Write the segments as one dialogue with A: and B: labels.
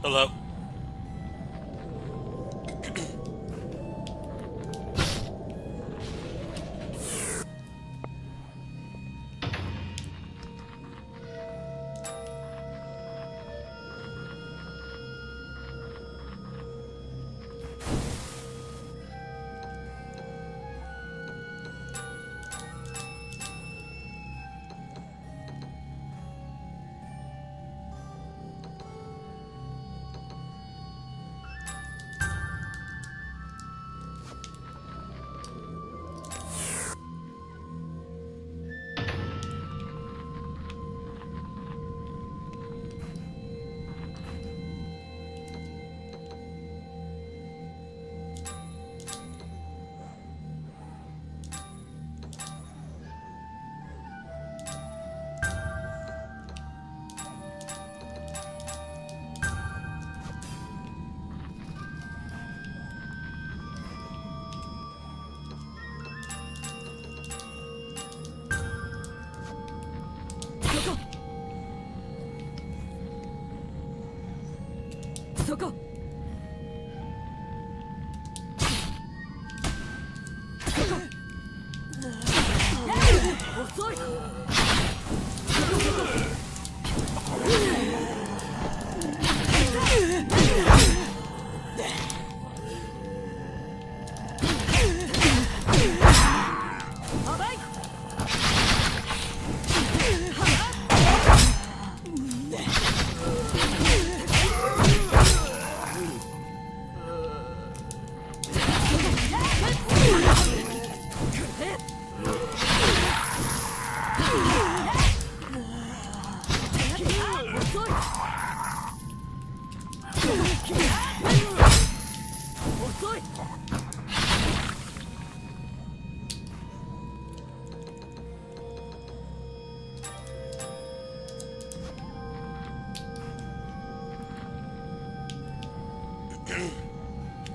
A: Hello.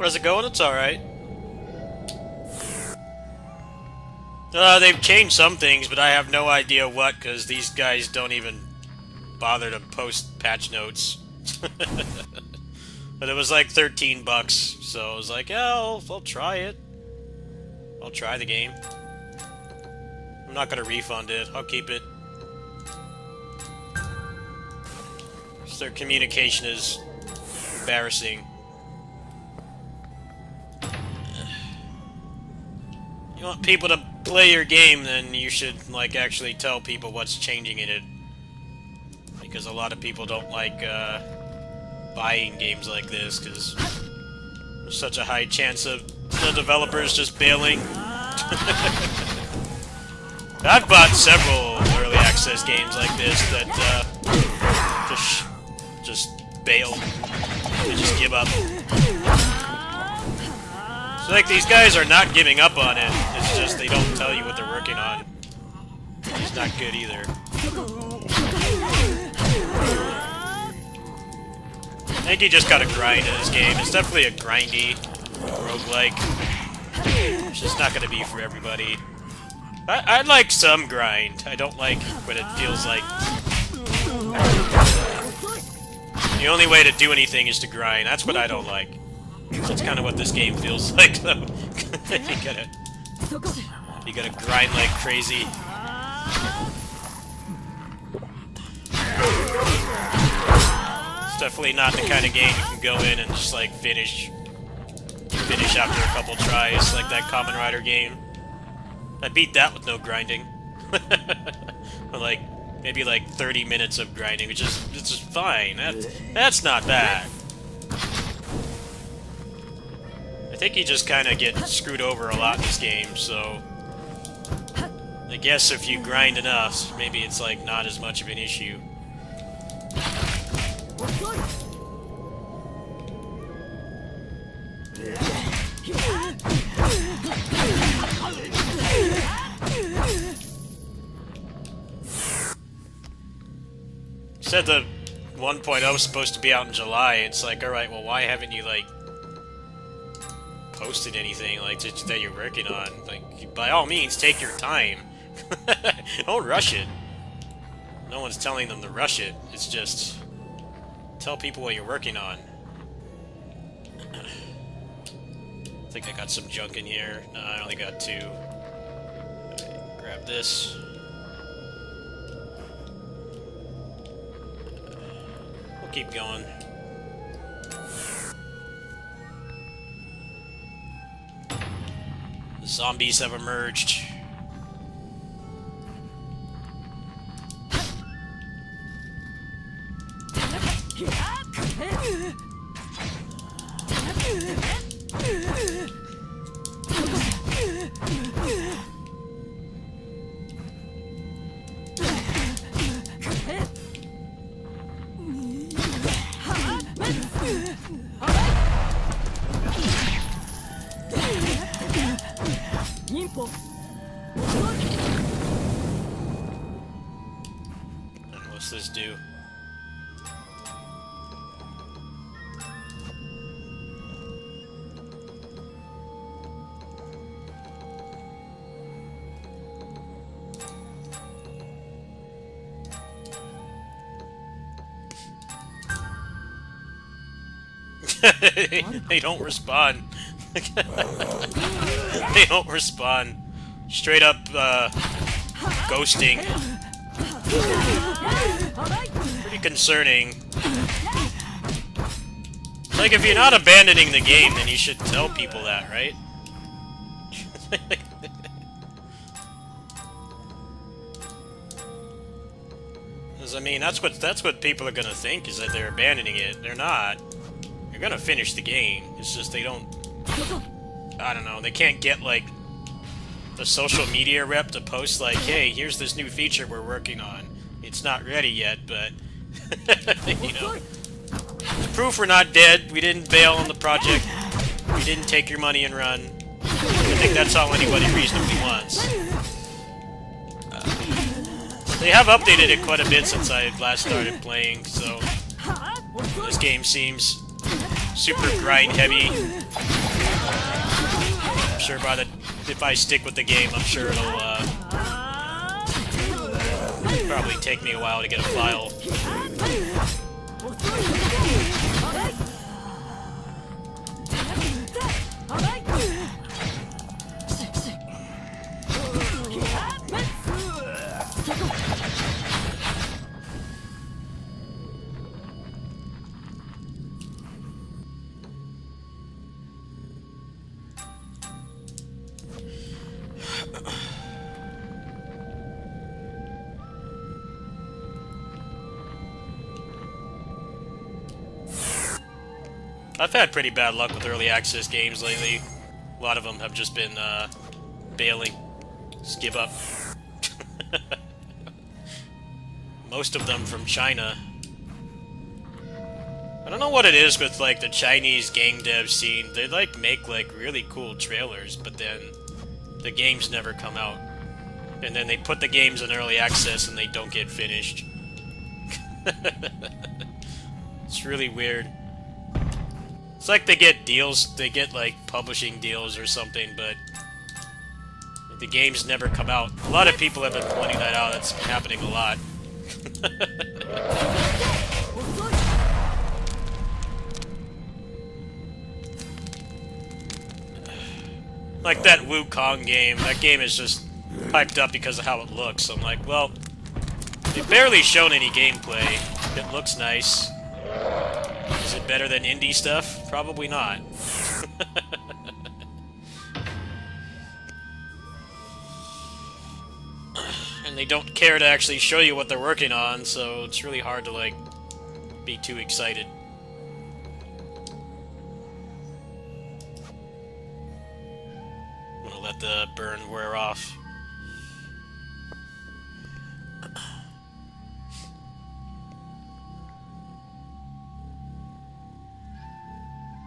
A: How's it going? It's alright. They've changed some things, but I have no idea what, because these guys don't even bother to post patch notes. But it was like 13 bucks, so I was like, yeah, I'll try it. I'll try the game. I'm not gonna refund it. I'll keep it. Their communication is embarrassing. You want people to play your game, then you should, like, actually tell people what's changing in it. Because a lot of people don't like, buying games like this, because there's such a high chance of the developers just bailing. I've bought several early access games like this that, just bail. They just give up. So, like, these guys are not giving up on it. It's just they don't tell you what they're working on. It's not good either. I think you just gotta grind in this game. It's definitely a grindy roguelike. It's just not gonna be for everybody. I like some grind. I don't like when it feels like the only way to do anything is to grind. That's what I don't like. That's kind of what this game feels like, though. you gotta grind like crazy. It's definitely not the kind of game you can go in and just like finish after a couple tries, like that Kamen Rider game. I beat that with no grinding. But like maybe like 30 minutes of grinding, which is it's just fine. That's not bad. I think you just kind of get screwed over a lot in this game, so I guess if you grind enough, maybe it's like not as much of an issue. Said the 1.0 was supposed to be out in July. It's like, alright, well, why haven't you, like, posted anything, like, that you're working on? Like, by all means, take your time. Don't rush it. No one's telling them to rush it. It's just, Tell people what you're working on. I think I got some junk in here. No, I only got 2. Okay, grab this. We'll keep going. Zombies have emerged. What's this do? They don't respond. They don't respond. Straight up, ghosting. Pretty concerning. Like, if you're not abandoning the game, then you should tell people that, right? Because, I mean, that's what people are gonna think, is that they're abandoning it. They're not. They're gonna finish the game. It's just they don't... I don't know, they can't get, like, the social media rep to post, like, hey, here's this new feature we're working on. It's not ready yet, but... you know. It's proof we're not dead. We didn't bail on the project. We didn't take your money and run. I think that's all anybody reasonably wants. They have updated it quite a bit since I last started playing, so... This game seems super grind heavy. I'm sure if I stick with the game, I'm sure it'll probably take me a while to get a file. I've had pretty bad luck with early access games lately. A lot of them have just been, bailing. Just give up. Most of them from China. I don't know what it is with, like, the Chinese game dev scene. They, like, make, like, really cool trailers, but then the games never come out. And then they put the games in early access and they don't get finished. It's really weird. It's like they get deals, they get like publishing deals or something, but the games never come out. A lot of people have been pointing that out. That's happening a lot. Like that Wukong game. That game is just hyped up because of how it looks. I'm like, well, they've barely shown any gameplay. It looks nice. Is it better than indie stuff? Probably not. And they don't care to actually show you what they're working on, so it's really hard to, like, be too excited. I'm gonna let the burn wear off.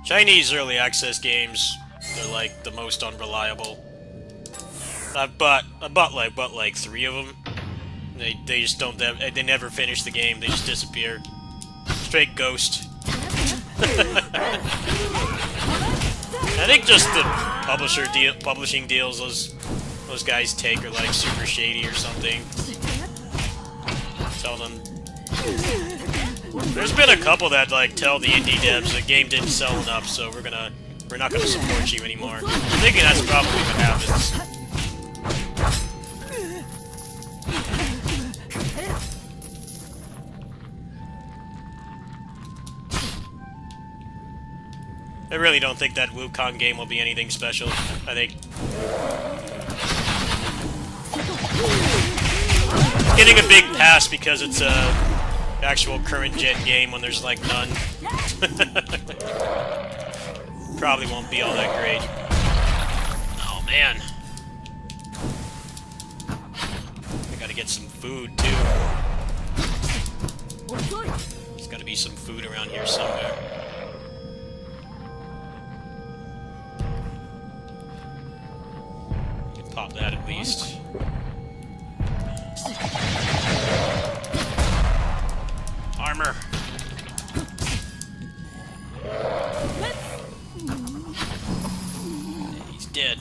A: Chinese early access games, they're like the most unreliable. I've bought like 3 of them. They just don't, they never finish the game, they just disappear. Straight ghost. I think just the publishing deals those guys take are like super shady or something. Tell them There's been a couple that like tell the indie devs the game didn't sell enough, so we're not gonna support you anymore. I'm thinking that's probably what happens. I really don't think that Wukong game will be anything special. I think it's getting a big pass because it's a actual current-gen game when there's like none. Probably won't be all that great. Oh man. I gotta get some food too. There's gotta be some food around here somewhere. Pop that at least. Armor. He's dead.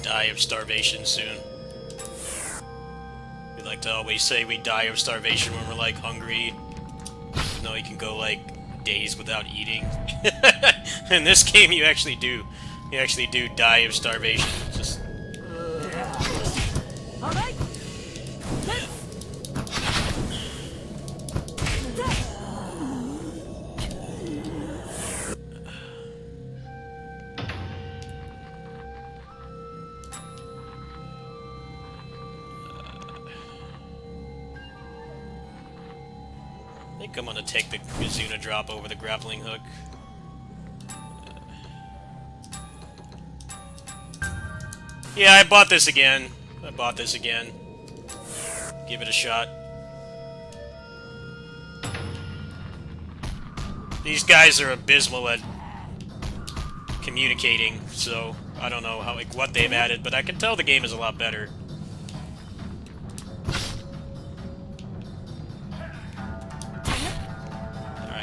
A: Die of starvation soon. We like to always say we die of starvation when we're like hungry. Even though you can go like days without eating. In this game you actually do. You actually do die of starvation. Just I think I'm gonna take the Kazuna drop over the grappling hook. Yeah, I bought this again. Give it a shot. These guys are abysmal at communicating, so I don't know how what they've added, but I can tell the game is a lot better.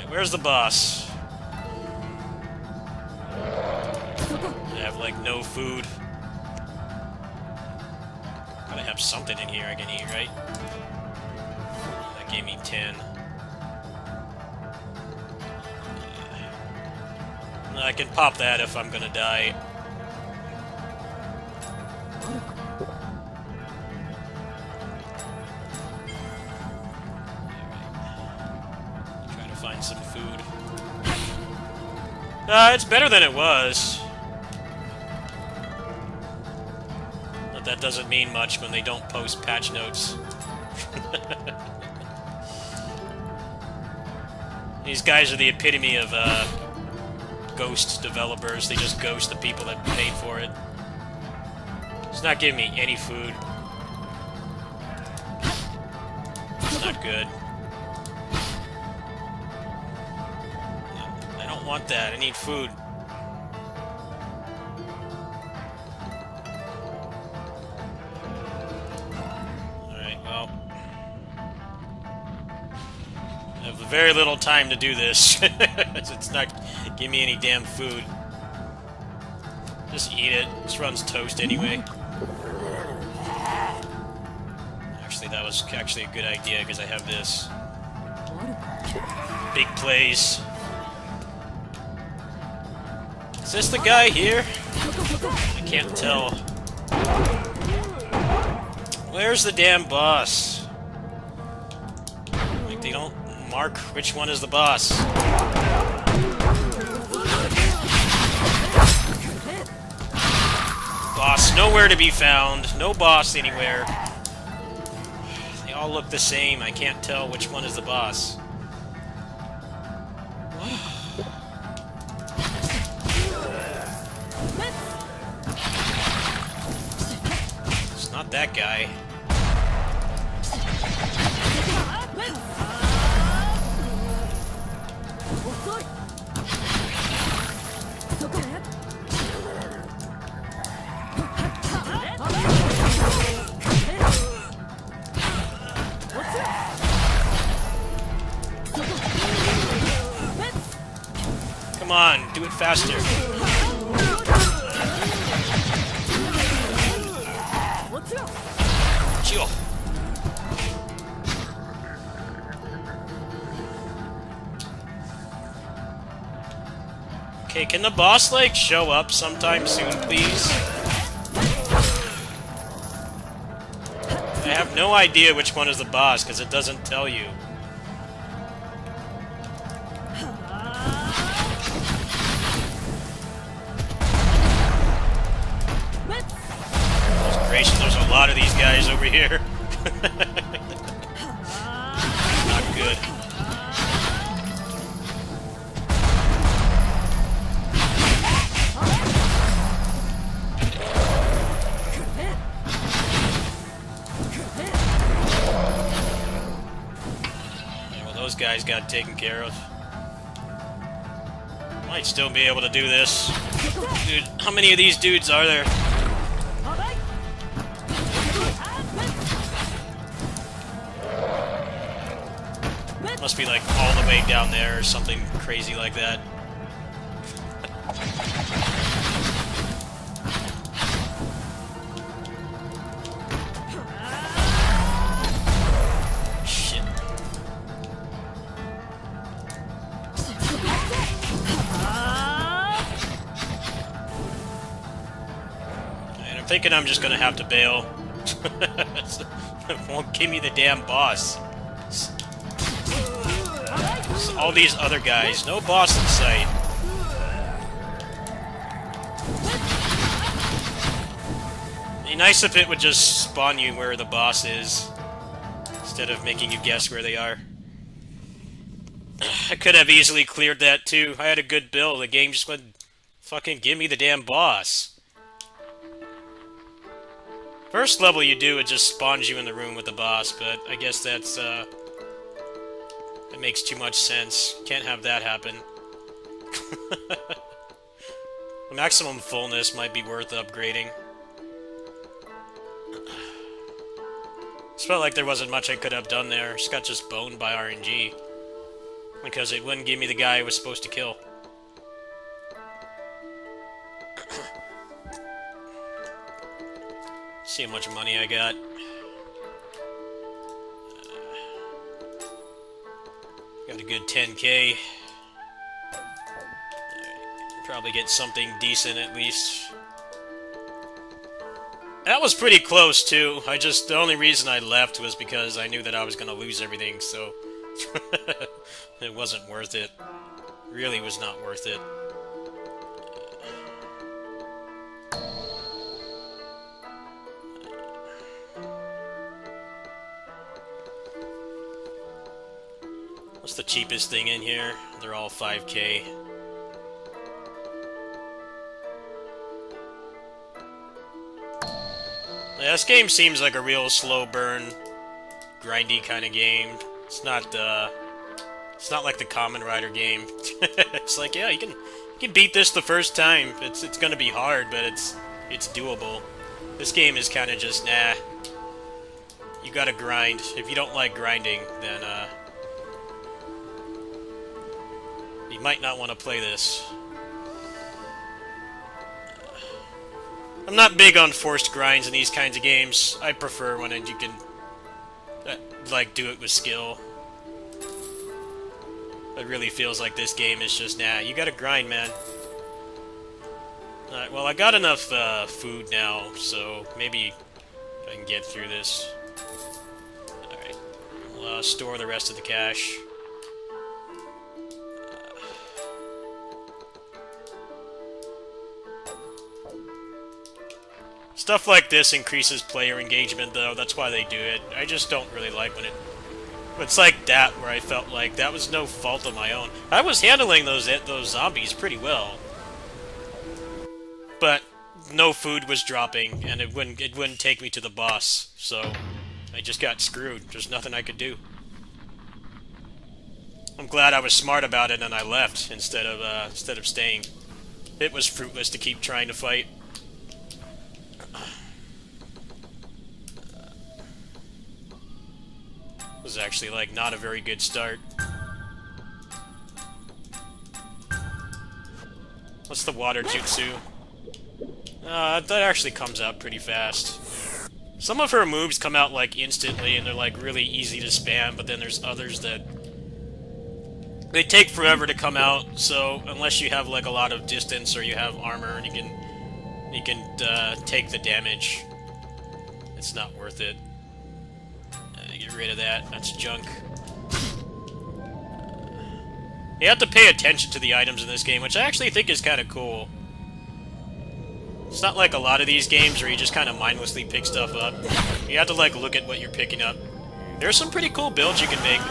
A: Where's the boss? I have, like, no food. Gotta have something in here I can eat, right? That gave me 10. I can pop that if I'm gonna die. Find some food. It's better than it was. But that doesn't mean much when they don't post patch notes. These guys are the epitome of ghost developers. They just ghost the people that paid for it. It's not giving me any food. It's not good. I don't want that. I need food. Alright, well. I have very little time to do this. It's not giving me any damn food. Just eat it. This runs toast anyway. Actually, that was actually a good idea because I have this. Big plays. Is this the guy here? I can't tell. Where's the damn boss? Like, they don't Mark, which one is the boss? Boss nowhere to be found. No boss anywhere. They all look the same. I can't tell which one is the boss. It's not that guy. Come on, do it faster. Chill. Okay, can the boss, like, show up sometime soon, please? I have no idea which one is the boss, because it doesn't tell you. Gracious, there's a lot of these guys over here. Not good. Yeah, well, those guys got taken care of. Might still be able to do this. Dude, how many of these dudes are there? Must be like all the way down there or something crazy like that. Shit. And I'm thinking I'm just gonna have to bail. It won't give me the damn boss. All these other guys, no boss in sight. It'd be nice if it would just spawn you where the boss is, instead of making you guess where they are. I could have easily cleared that too. I had a good build. The game just wouldn't fucking give me the damn boss. First level you do, it just spawns you in the room with the boss, but I guess that's, it makes too much sense. Can't have that happen. The maximum fullness might be worth upgrading. Just felt like there wasn't much I could have done there. Just got boned by RNG. Because it wouldn't give me the guy I was supposed to kill. See how much money I got. Got a good 10k. Probably get something decent at least. That was pretty close too. The only reason I left was because I knew that I was gonna lose everything, so it wasn't worth it. Really was not worth it. What's the cheapest thing in here? They're all 5k. Yeah, this game seems like a real slow burn, grindy kind of game. It's not like the Kamen Rider game. It's like, yeah, you can beat this the first time. It's gonna be hard, but it's doable. This game is kind of just, nah. You gotta grind. If you don't like grinding, then you might not want to play this. I'm not big on forced grinds in these kinds of games. I prefer when you can, like, do it with skill. It really feels like this game is just, nah, you gotta grind, man. Alright, well, I got enough food now, so maybe I can get through this. Alright, we'll store the rest of the cash. Stuff like this increases player engagement, though. That's why they do it. I just don't really like when it's like that, where I felt like that was no fault of my own. I was handling those zombies pretty well, but no food was dropping, and it wouldn't take me to the boss. So I just got screwed. There's nothing I could do. I'm glad I was smart about it and I left instead of staying. It was fruitless to keep trying to fight. It was actually, like, not a very good start. What's the water jutsu? That actually comes out pretty fast. Some of her moves come out, like, instantly, and they're, like, really easy to spam, but then there's others that they take forever to come out, so unless you have, like, a lot of distance or you have armor, you can take the damage. It's not worth it. Get rid of that. That's junk. You have to pay attention to the items in this game, which I actually think is kind of cool. It's not like a lot of these games where you just kind of mindlessly pick stuff up. You have to, like, look at what you're picking up. There's some pretty cool builds you can make.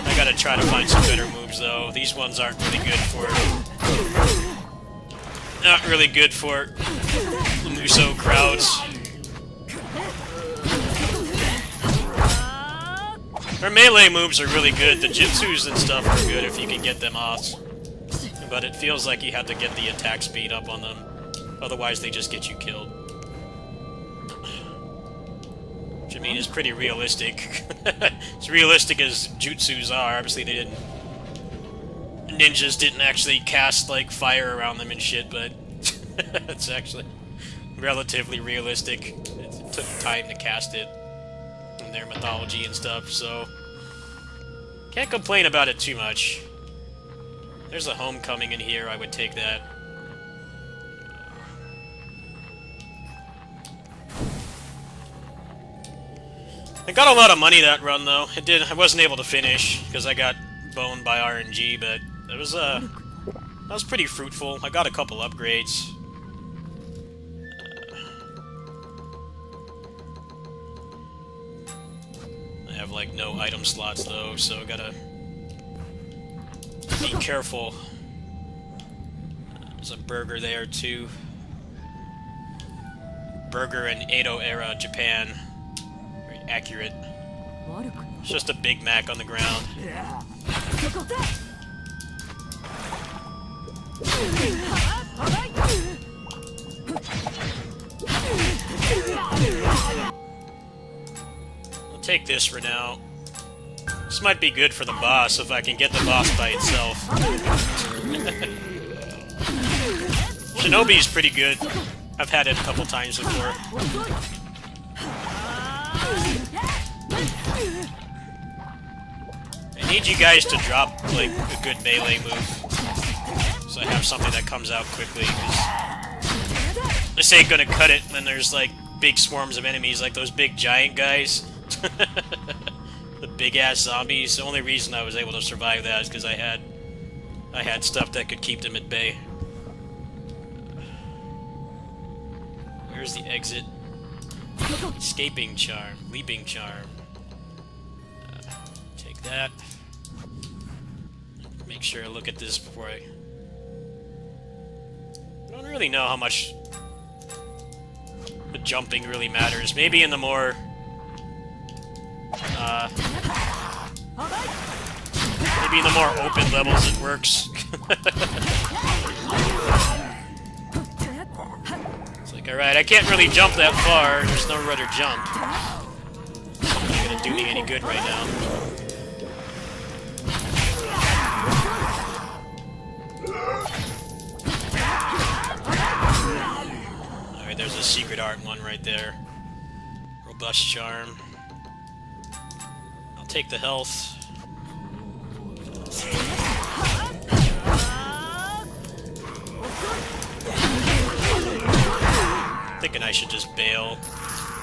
A: I gotta try to find some better moves, though. These ones aren't really good for it. Not really good for Muso crowds. Her melee moves are really good. The jutsus and stuff are good if you can get them off. But it feels like you have to get the attack speed up on them. Otherwise, they just get you killed. Which, I mean, is pretty realistic. As realistic as jutsus are. Obviously, they didn't... Ninjas didn't actually cast, like, fire around them and shit, but... it's actually relatively realistic. It took time to cast it. Their mythology and stuff, so can't complain about it too much. There's a homecoming in here, I would take that. I got a lot of money that run, though. I wasn't able to finish because I got boned by RNG, but that was pretty fruitful. I got a couple upgrades. I have, like, no item slots, though, so I gotta be careful. There's a burger there, too. Burger in Edo era Japan. Very accurate. It's just a Big Mac on the ground. Take this for now. This might be good for the boss if I can get the boss by itself. Shinobi's pretty good. I've had it a couple times before. I need you guys to drop, like, a good melee move. So I have something that comes out quickly, because this ain't gonna cut it when there's, like, big swarms of enemies, like those big giant guys. The big-ass zombies. The only reason I was able to survive that is because I had stuff that could keep them at bay. Where's the exit? Escaping charm. Leaping charm. Take that. Make sure I look at this before I don't really know how much the jumping really matters. Maybe in the more... maybe in the more open levels it works. It's like, alright, I can't really jump that far. There's no rudder jump. It's not gonna do me any good right now. Alright, there's a secret art one right there. Robust charm. I'll take the health. Thinking I should just bail.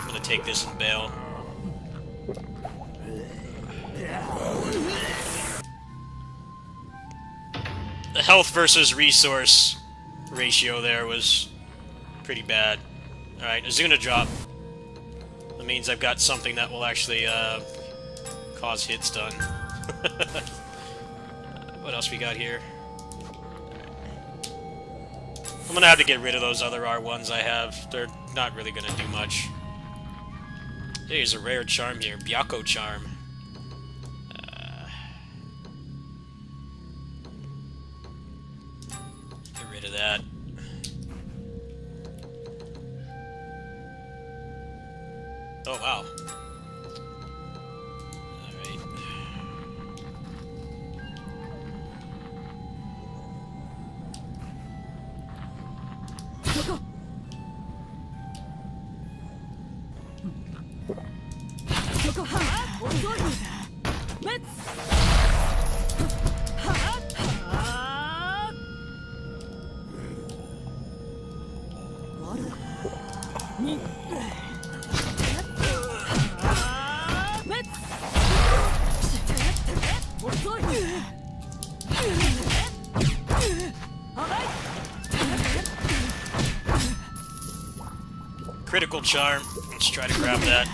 A: I'm gonna take this and bail. The health versus resource ratio there was pretty bad. Alright, Azuna drop. That means I've got something that will actually cause hit stun. What else we got here? I'm gonna have to get rid of those other R1s I have. They're not really gonna do much. There's a rare charm here. Byakko charm. Get rid of that. Oh, wow. Alright. Critical charm. Let's try to grab that.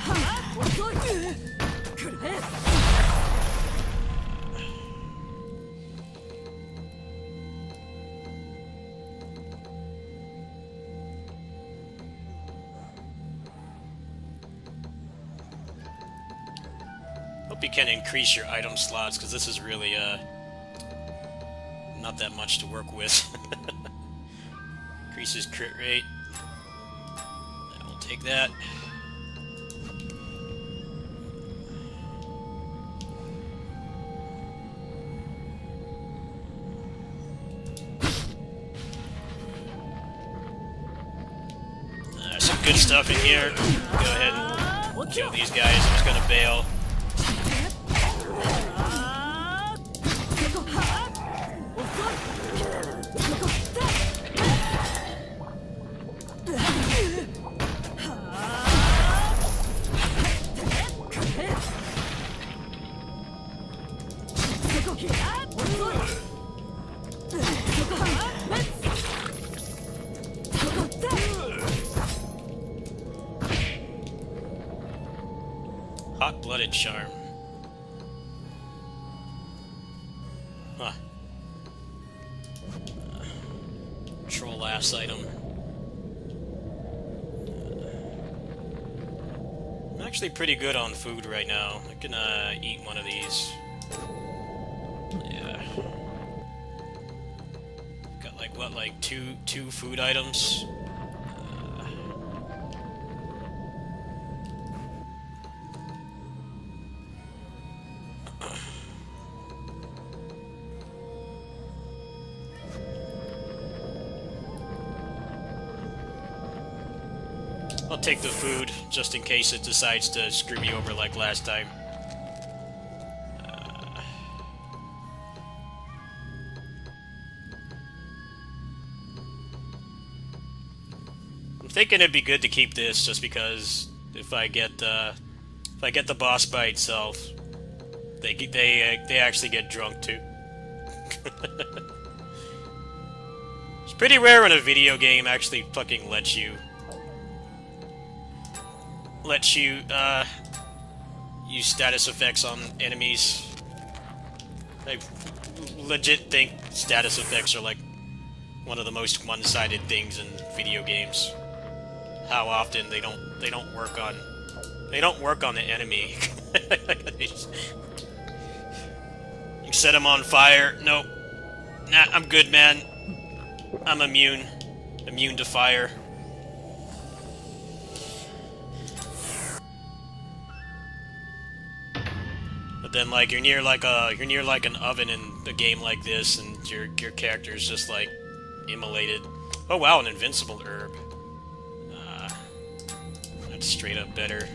A: Hope you can increase your item slots, because this is really not that much to work with. Increases crit rate. We'll take that. Some good stuff in here. Go ahead and kill these guys. I'm just gonna bail. Hot-blooded charm. Huh. Troll ass item. I'm actually pretty good on food right now. I can eat one of these. Yeah. Got like what, like two food items? I'll take the food, just in case it decides to screw me over like last time. I'm thinking it'd be good to keep this, just because if I get the boss by itself, they actually get drunk too. It's pretty rare when a video game actually fucking lets you use status effects on enemies. I legit think status effects are like one of the most one-sided things in video games. How often they don't work on the enemy. You set them on fire. Nope. Nah, I'm good, man. I'm immune to fire. Then like you're near like an oven in a game like this, and your character's just like immolated. Oh wow, an invincible herb. That's straight up better.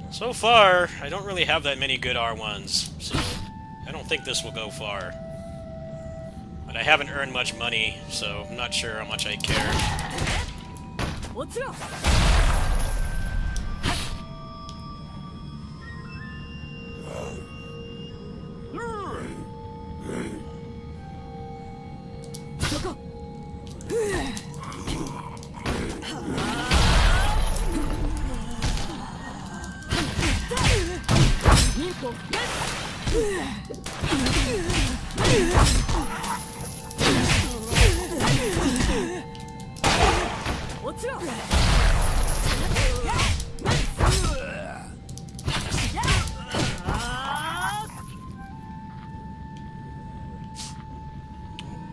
A: So far, I don't really have that many good R1s, so I don't think this will go far. But I haven't earned much money, so I'm not sure how much I care. What's up?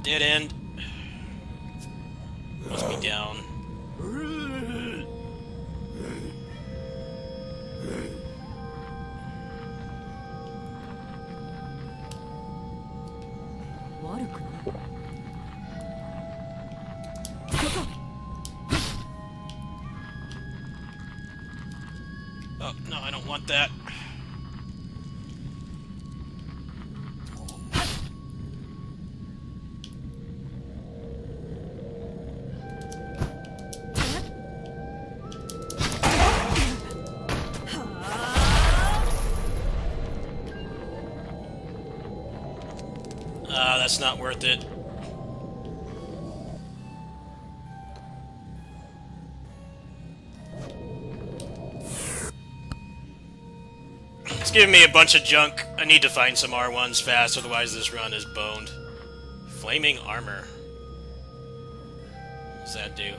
A: Dead end. Must be down. Oh, no, I don't want that. That's not worth it. It's giving me a bunch of junk. I need to find some R1s fast, otherwise this run is boned. Flaming armor. What does that do?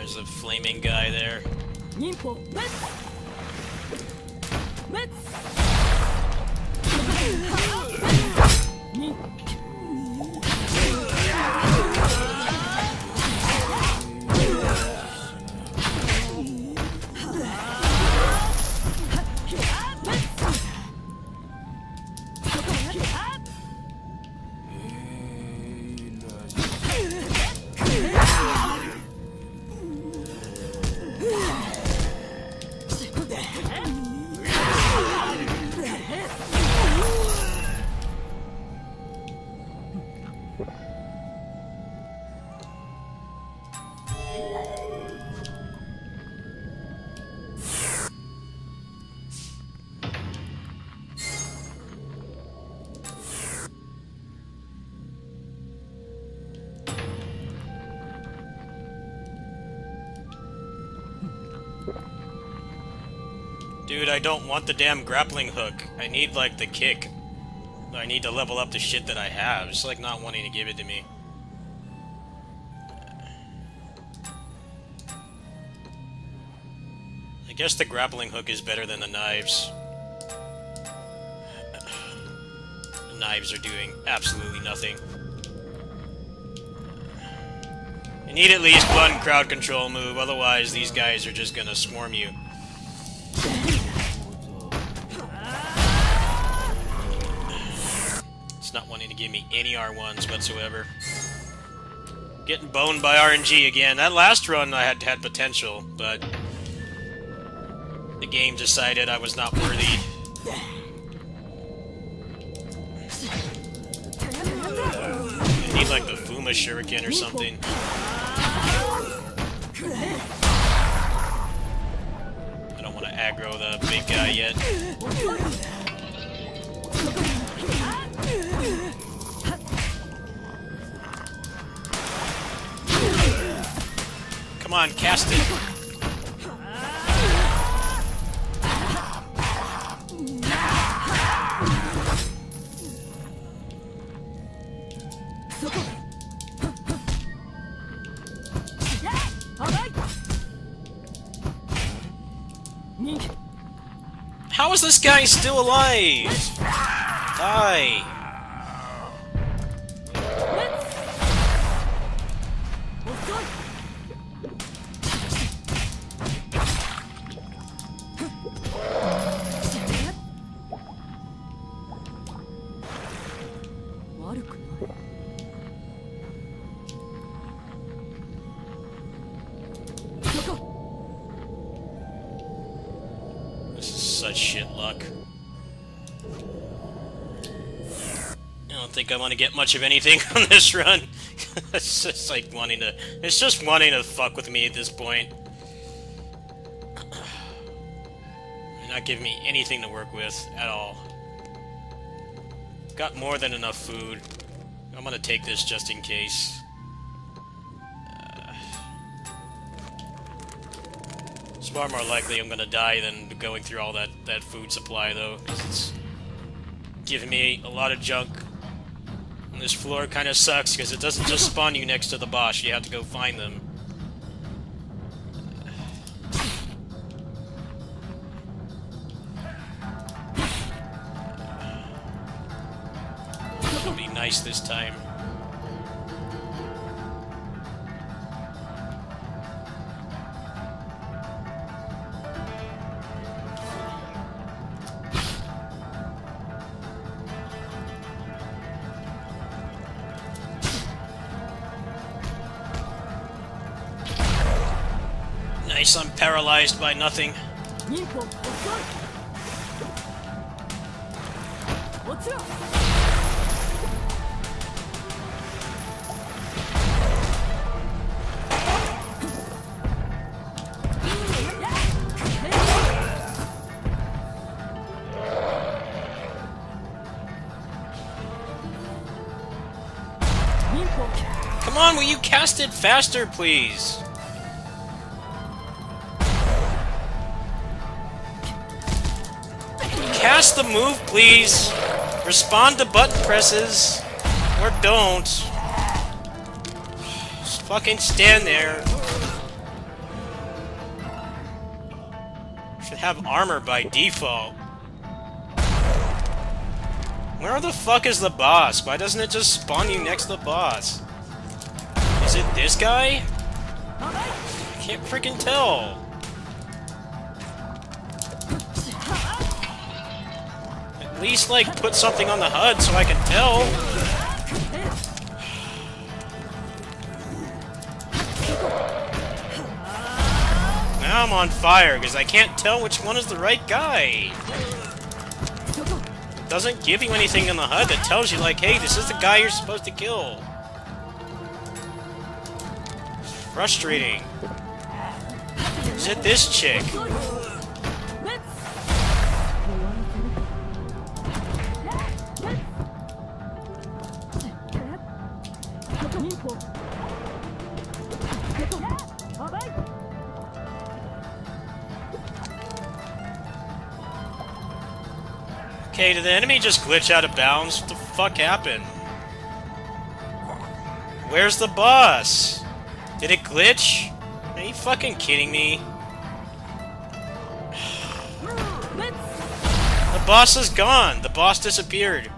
A: There's a flaming guy there. Dude, I don't want the damn grappling hook. I need, like, the kick. I need to level up the shit that I have. It's like not wanting to give it to me. I guess the grappling hook is better than the knives. The knives are doing absolutely nothing. You need at least one crowd control move, otherwise these guys are just gonna swarm you. It's not wanting to give me any R1s whatsoever. Getting boned by RNG again. That last run I had potential, but the game decided I was not worthy. I need like the Fuma Shuriken or something. I don't want to aggro the big guy yet. Come on, cast it. How is this guy still alive? Die. This is such shit luck. I don't think I want to get much of anything on this run. It's just like wanting to... It's just wanting to fuck with me at this point. You're not giving me anything to work with at all. Got more than enough food. I'm gonna take this just in case. It's far more likely I'm gonna die than going through all that food supply, though, because it's giving me a lot of junk. And this floor kind of sucks, because it doesn't just spawn you next to the boss, you have to go find them. It'll be nice this time. Nice, I'm paralyzed by nothing. Come on, will you cast it faster, please? Cast the move, please. Respond to button presses. Or don't. Just fucking stand there. Should have armor by default. Where the fuck is the boss? Why doesn't it just spawn you next to the boss? Is it this guy? I can't freaking tell. At least, like, put something on the HUD so I can tell. Now I'm on fire, because I can't tell which one is the right guy. It doesn't give you anything on the HUD that tells you, like, hey, this is the guy you're supposed to kill. It's frustrating. Is it this chick? Okay, did the enemy just glitch out of bounds? What the fuck happened? Where's the boss? Did it glitch? Are you fucking kidding me? The boss is gone! The boss disappeared.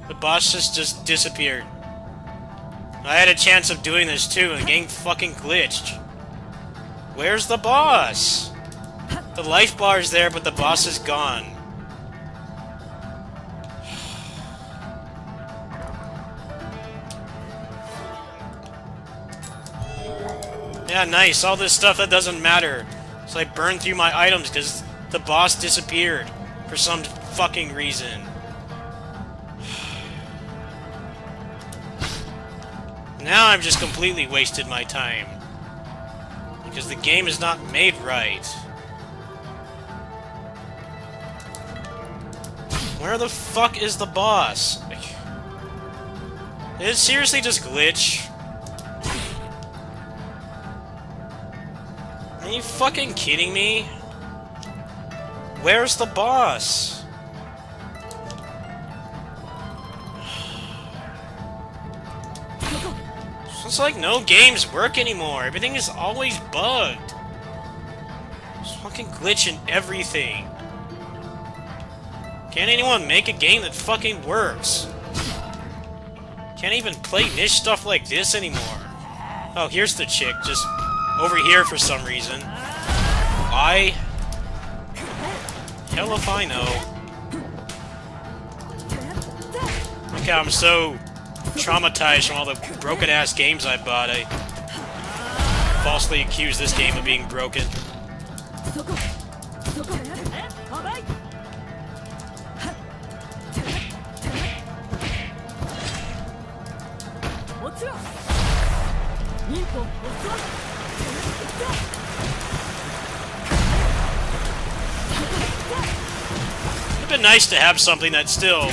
A: The boss just disappeared. I had a chance of doing this too, and the game fucking glitched. Where's the boss? The life bar is there, but the boss is gone. Yeah, nice. All this stuff that doesn't matter. So I burned through my items because the boss disappeared for some fucking reason. Now I've just completely wasted my time. Because the game is not made right. Where the fuck is the boss? Did it seriously just glitch? Are you fucking kidding me? Where's the boss? It's like no games work anymore. Everything is always bugged. There's fucking glitch in everything. Can't anyone make a game that fucking works? Can't even play niche stuff like this anymore. Oh, here's the chick, just over here for some reason. Why? Hell if I know. Look how I'm so traumatized from all the broken-ass games I bought. I falsely accused this game of being broken. been nice to have something that still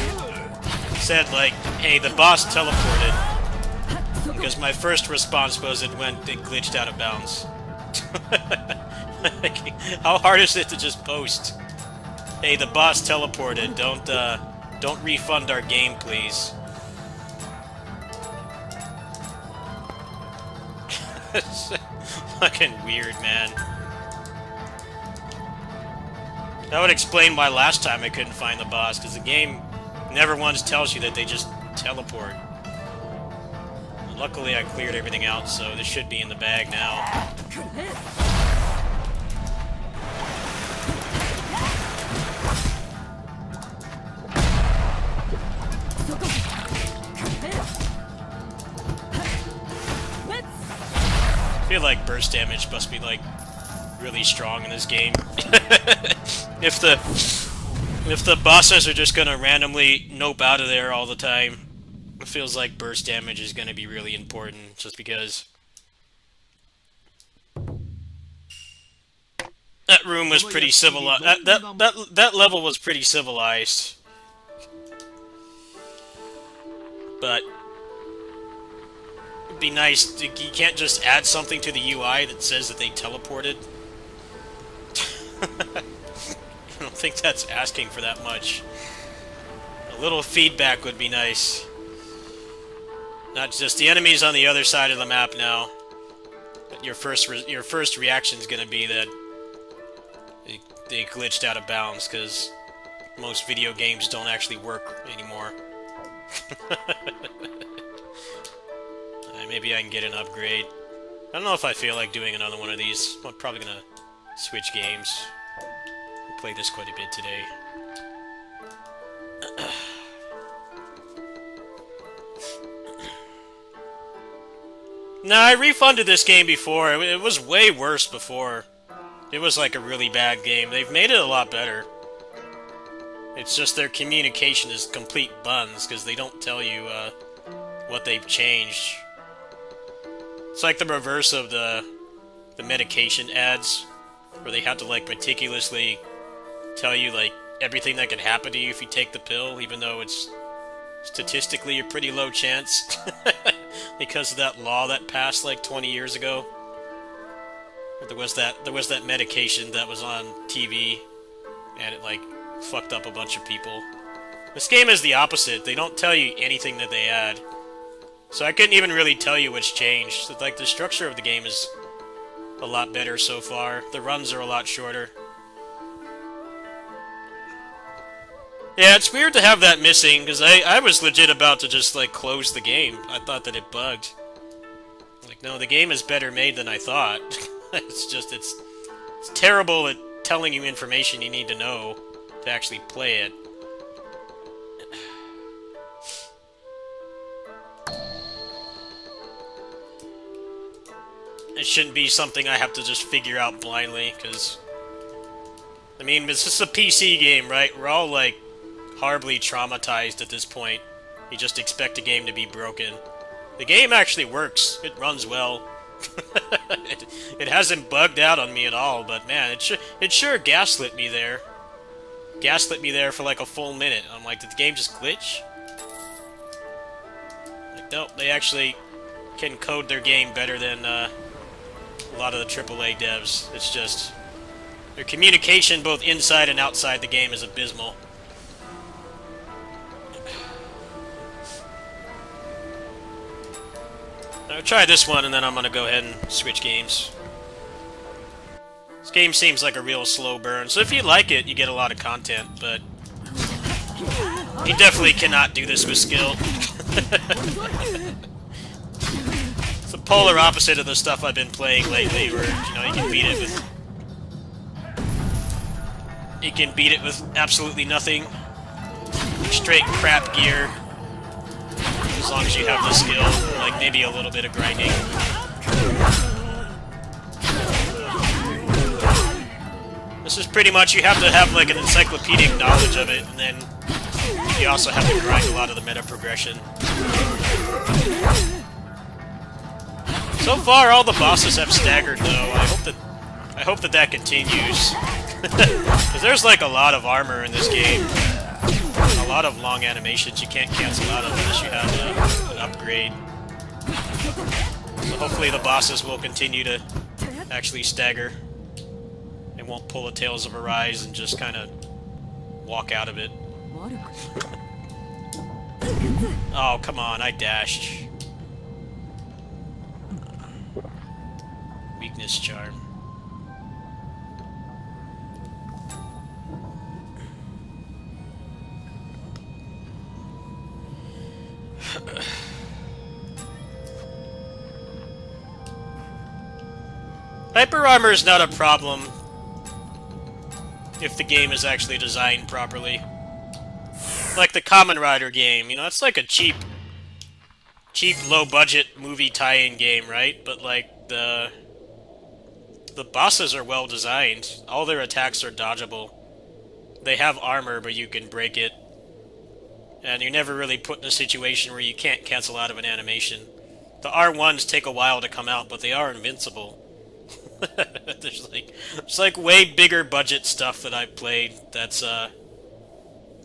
A: said, like, hey, the boss teleported. Because my first response was it glitched out of bounds. How hard is it to just post? Hey, the boss teleported. Don't refund our game, please. Fucking weird, man. That would explain why last time I couldn't find the boss, because the game never once tells you that they just teleport. Luckily, I cleared everything out, so this should be in the bag now. I feel like burst damage must be, like, really strong in this game. If the bosses are just gonna randomly nope out of there all the time, it feels like burst damage is gonna be really important, just because that room was pretty civilized. That level was pretty civilized, but it'd be nice. You can't just add something to the UI that says that they teleported. I don't think that's asking for that much. A little feedback would be nice. Not just the enemies on the other side of the map now, but your first reaction is going to be that they glitched out of bounds, because most video games don't actually work anymore. Maybe I can get an upgrade. I don't know if I feel like doing another one of these. I'm probably going to switch games. I played this quite a bit today. No, I refunded this game before. It was way worse before. It was like a really bad game. They've made it a lot better. It's just their communication is complete buns, because they don't tell you what they've changed. It's like the reverse of the medication ads, where they have to, like, meticulously tell you, like, everything that can happen to you if you take the pill, even though it's statistically a pretty low chance. Because of that law that passed like 20 years ago. There was that medication that was on TV, and it, like, fucked up a bunch of people. This game is the opposite. They don't tell you anything that they add. So I couldn't even really tell you what's changed. Like, the structure of the game is a lot better so far. The runs are a lot shorter. Yeah, it's weird to have that missing, because I was legit about to just, like, close the game. I thought that it bugged. Like, no, the game is better made than I thought. It's just, it's terrible at telling you information you need to know to actually play it. It shouldn't be something I have to just figure out blindly, because, I mean, it's just a PC game, right? We're all, like, horribly traumatized at this point. You just expect a game to be broken. The game actually works. It runs well. it hasn't bugged out on me at all, but man, it sure gaslit me there. Gaslit me there for like a full minute. I'm like, did the game just glitch? Like, nope, they actually can code their game better than a lot of the AAA devs. It's just their communication both inside and outside the game is abysmal. I'll try this one, and then I'm gonna go ahead and switch games. This game seems like a real slow burn, so if you like it, you get a lot of content, but you definitely cannot do this with skill. It's the polar opposite of the stuff I've been playing lately, where, you know, you can beat it with absolutely nothing. Straight crap gear. As long as you have the skill, like maybe a little bit of grinding. This is pretty much, you have to have like an encyclopedic knowledge of it, and then you also have to grind a lot of the meta progression. So far, all the bosses have staggered, though. I hope that continues. Because there's like a lot of armor in this game. A lot of long animations you can't cancel out of unless you have an upgrade. So hopefully the bosses will continue to actually stagger. They won't pull the Tales of Arise and just kind of walk out of it. Oh, come on, I dashed. Weakness charm. Hyper armor is not a problem if the game is actually designed properly. Like the Kamen Rider game, you know, it's like a cheap, low-budget movie tie-in game, right? But like the bosses are well designed. All their attacks are dodgeable. They have armor, but you can break it. And you're never really put in a situation where you can't cancel out of an animation. The R1s take a while to come out, but they are invincible. There's like way bigger budget stuff that I've played that's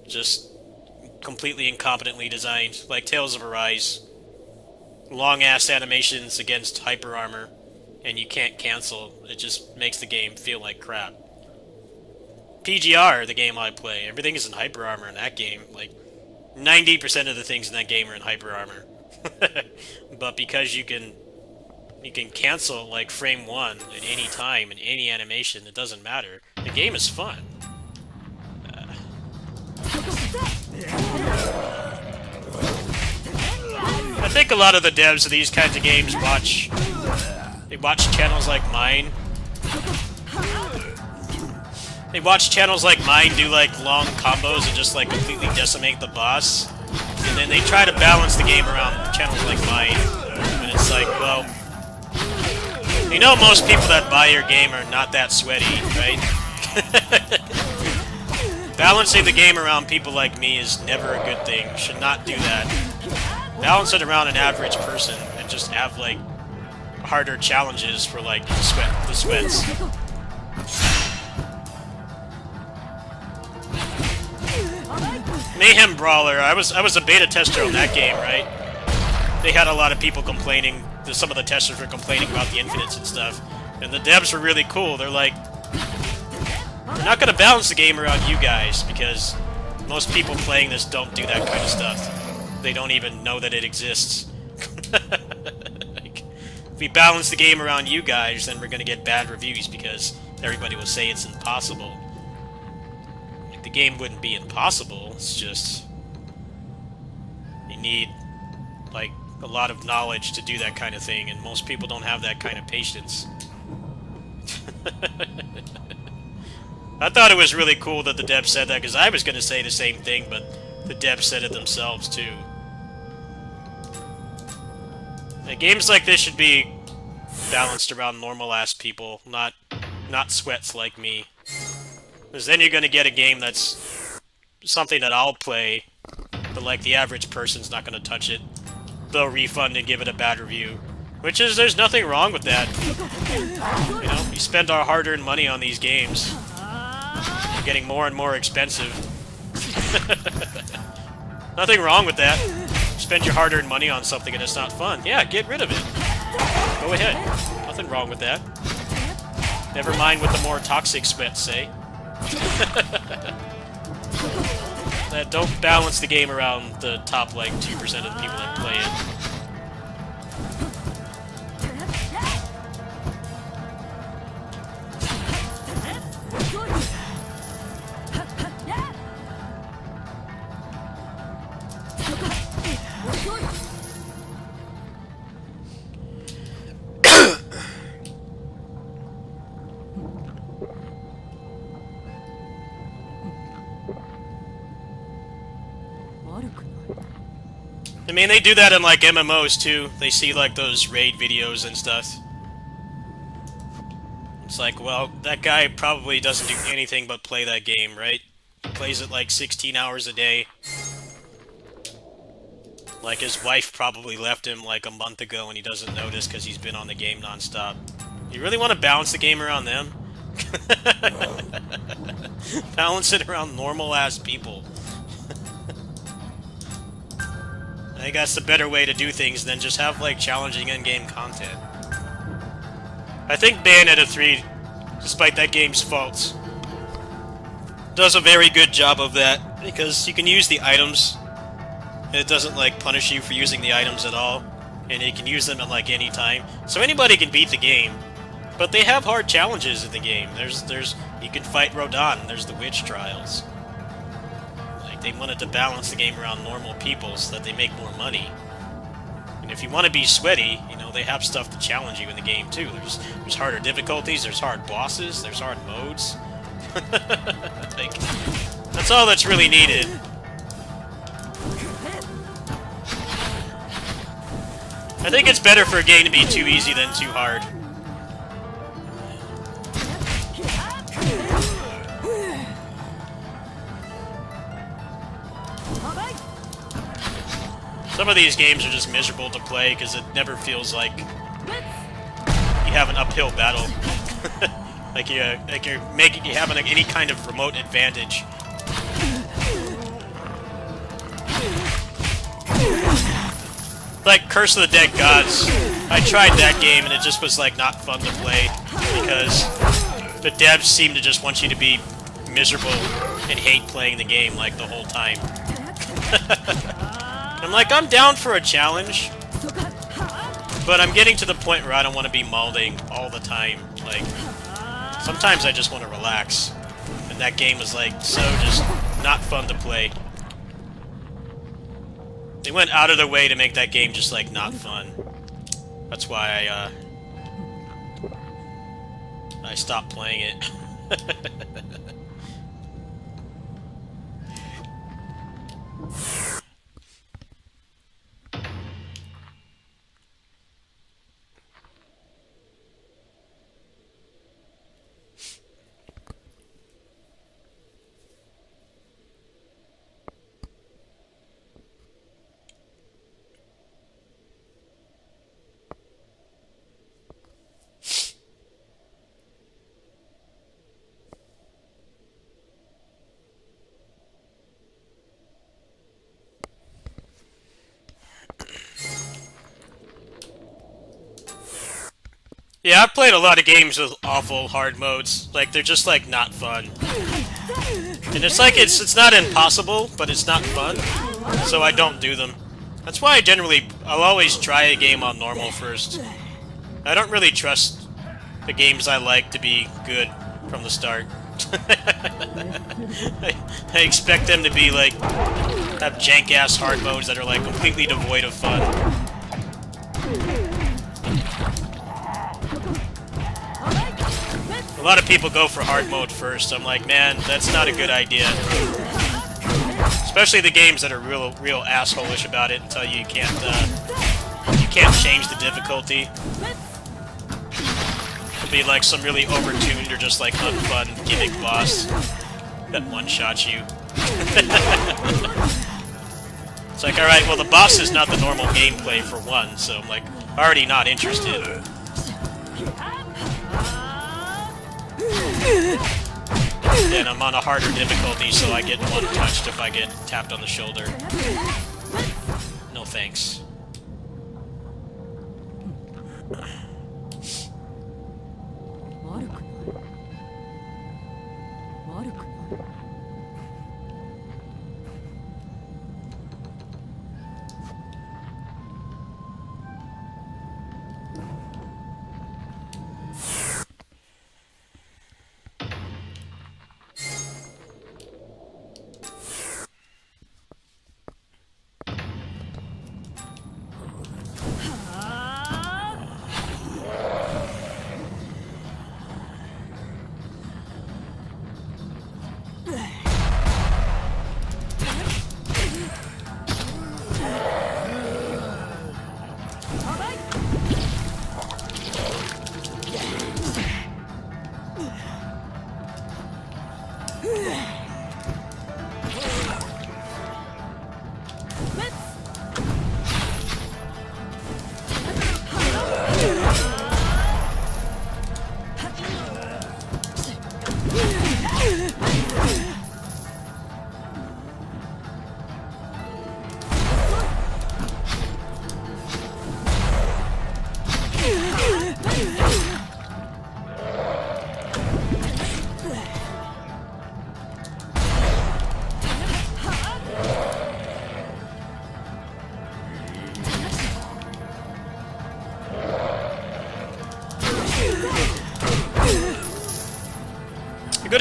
A: just completely incompetently designed, like Tales of Arise. Long-ass animations against hyper armor, and you can't cancel. It just makes the game feel like crap. PGR, the game I play, everything is in hyper armor in that game. Like 90% of the things in that game are in hyper armor. But because you can cancel like frame 1 at any time in any animation, it doesn't matter. The game is fun. I think a lot of the devs of these kinds of games watch channels like mine. They watch channels like mine do like long combos and just like completely decimate the boss. And then they try to balance the game around channels like mine. And it's like, well, you know most people that buy your game are not that sweaty, right? Balancing the game around people like me is never a good thing. Should not do that. Balance it around an average person and just have like harder challenges for like the sweats. Mayhem Brawler, I was a beta tester on that game, right? They had a lot of people complaining, some of the testers were complaining about the infinites and stuff. And the devs were really cool. They're like, we're not gonna balance the game around you guys, because most people playing this don't do that kind of stuff. They don't even know that it exists. Like, if we balance the game around you guys, then we're gonna get bad reviews, because everybody will say it's impossible. Like, the game wouldn't be impossible, it's just you need, like, a lot of knowledge to do that kind of thing, and most people don't have that kind of patience. I thought it was really cool that the devs said that, because I was going to say the same thing, but the devs said it themselves, too. And games like this should be balanced around normal-ass people, not sweats like me. Because then you're going to get a game that's something that I'll play, but like the average person's not going to touch it. They'll refund and give it a bad review. Which is, there's nothing wrong with that. You know, we spend our hard-earned money on these games. They're getting more and more expensive. Nothing wrong with that. Spend your hard-earned money on something and it's not fun. Yeah, get rid of it. Go ahead. Nothing wrong with that. Never mind what the more toxic sweats say. That don't balance the game around the top, like, 2% of the people that play it. I mean, they do that in, like, MMOs, too. They see, like, those raid videos and stuff. It's like, well, that guy probably doesn't do anything but play that game, right? He plays it, like, 16 hours a day. Like, his wife probably left him, like, a month ago and he doesn't notice because he's been on the game nonstop. You really want to balance the game around them? Balance it around normal-ass people. I think that's the better way to do things than just have, like, challenging in-game content. I think Bayonetta 3, despite that game's faults, does a very good job of that, because you can use the items, and it doesn't, like, punish you for using the items at all, and you can use them at, like, any time. So anybody can beat the game, but they have hard challenges in the game. You can fight Rodin, there's the witch trials. Like, they wanted to balance the game around normal people so that they make more money. And if you want to be sweaty, you know, they have stuff to challenge you in the game, too. There's harder difficulties, there's hard bosses, there's hard modes. Like, that's all that's really needed. I think it's better for a game to be too easy than too hard. Some of these games are just miserable to play because it never feels like you have an uphill battle. like you're having like any kind of remote advantage. Like Curse of the Dead Gods, I tried that game and it just was like not fun to play because the devs seem to just want you to be miserable and hate playing the game like the whole time. I'm like, I'm down for a challenge, but I'm getting to the point where I don't want to be mauling all the time. Like, sometimes I just want to relax, and that game was like so just not fun to play. They went out of their way to make that game just like not fun. That's why I stopped playing it. Yeah, I've played a lot of games with awful hard modes. Like, they're just, like, not fun. And it's like, it's not impossible, but it's not fun. So I don't do them. That's why I'll always try a game on normal first. I don't really trust the games I like to be good from the start. I expect them to be, like, have jank-ass hard modes that are, like, completely devoid of fun. A lot of people go for hard mode first. I'm like, man, that's not a good idea. Especially the games that are real asshole-ish about it and tell you you can't change the difficulty. It'll be like some really overtuned or just like unfun gimmick boss that one-shots you. It's like, alright, well the boss is not the normal gameplay for one, so I'm like, already not interested. And I'm on a harder difficulty, so I get one-touched if I get tapped on the shoulder. No thanks.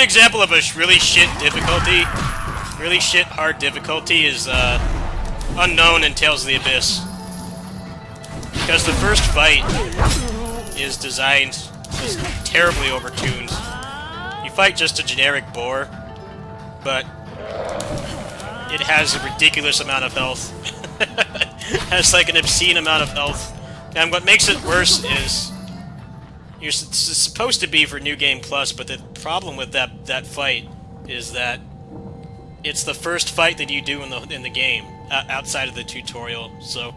A: example of a really shit difficulty, really shit hard difficulty is Unknown and Tales of the Abyss. Because the first fight is designed is terribly overtuned. You fight just a generic boar, but it has a ridiculous amount of health. Has like an obscene amount of health. And what makes it worse is it's supposed to be for New Game Plus, but the problem with that fight is that it's the first fight that you do in the game outside of the tutorial. So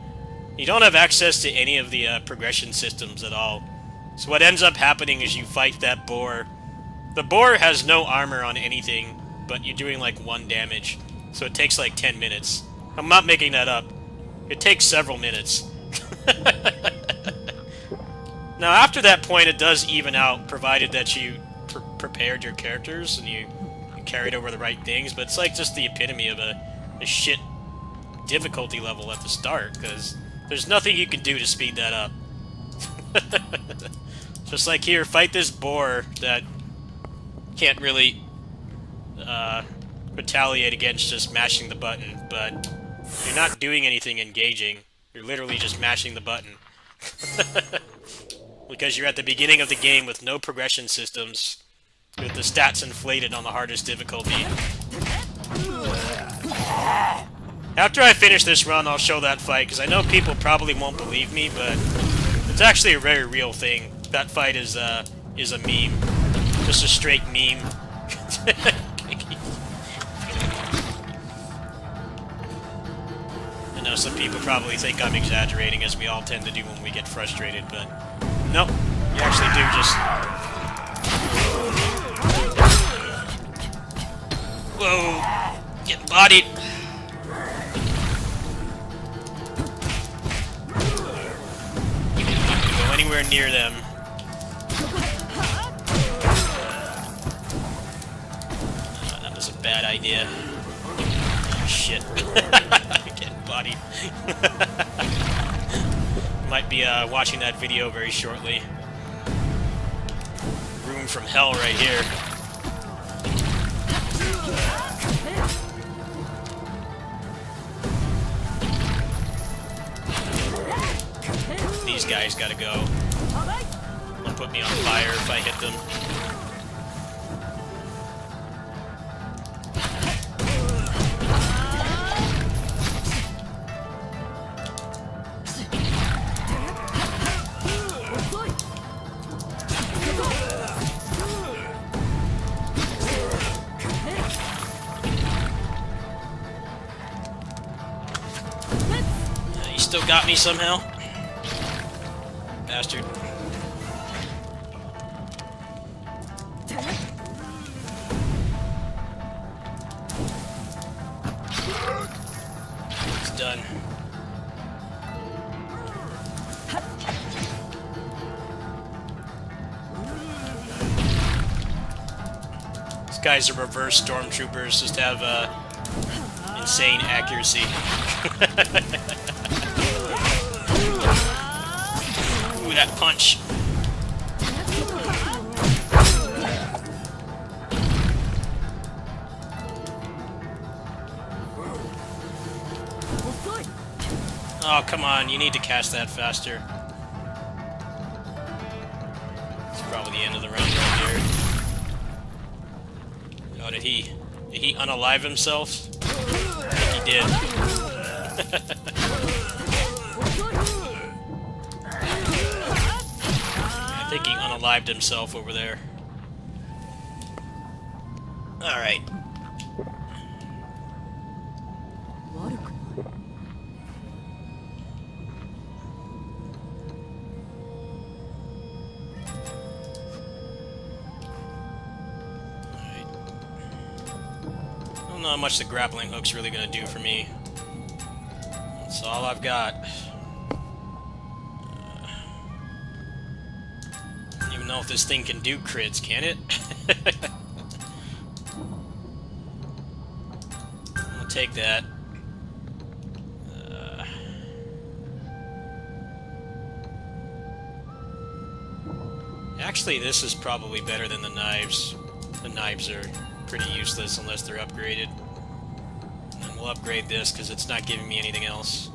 A: you don't have access to any of the progression systems at all. So what ends up happening is you fight that boar. The boar has no armor on anything, but you're doing like 1 damage. So it takes like 10 minutes. I'm not making that up. It takes several minutes. Now after that point it does even out, provided that you prepared your characters and you carried over the right things, but it's like just the epitome of a shit difficulty level at the start, because there's nothing you can do to speed that up. Just like here, fight this boar that can't really retaliate against just mashing the button, but you're not doing anything engaging. You're literally just mashing the button. Because you're at the beginning of the game with no progression systems, with the stats inflated on the hardest difficulty. After I finish this run, I'll show that fight, because I know people probably won't believe me, but it's actually a very real thing. That fight is a meme. Just a straight meme. I know some people probably think I'm exaggerating, as we all tend to do when we get frustrated, but nope, you actually do just... Whoa! Get bodied! I'm not gonna go anywhere near them. That was a bad idea. Oh, shit. Getting bodied. Might be watching that video very shortly. Room from hell right here. These guys gotta go. They'll put me on fire if I hit them. He still got me somehow. Bastard. It's done. These guys are reverse stormtroopers, just have insane accuracy. Ooh, that punch. Oh, come on, you need to cast that faster. It's probably the end of the round right here. Oh, did he unalive himself? I think he did. I think he unalived himself over there. Alright. I don't know how much the grappling hook's really gonna do for me. That's all I've got. I don't even know if this thing can do crits, can it? I'll take that. Actually, this is probably better than the knives. The knives are pretty useless unless they're upgraded. And we'll upgrade this because it's not giving me anything else.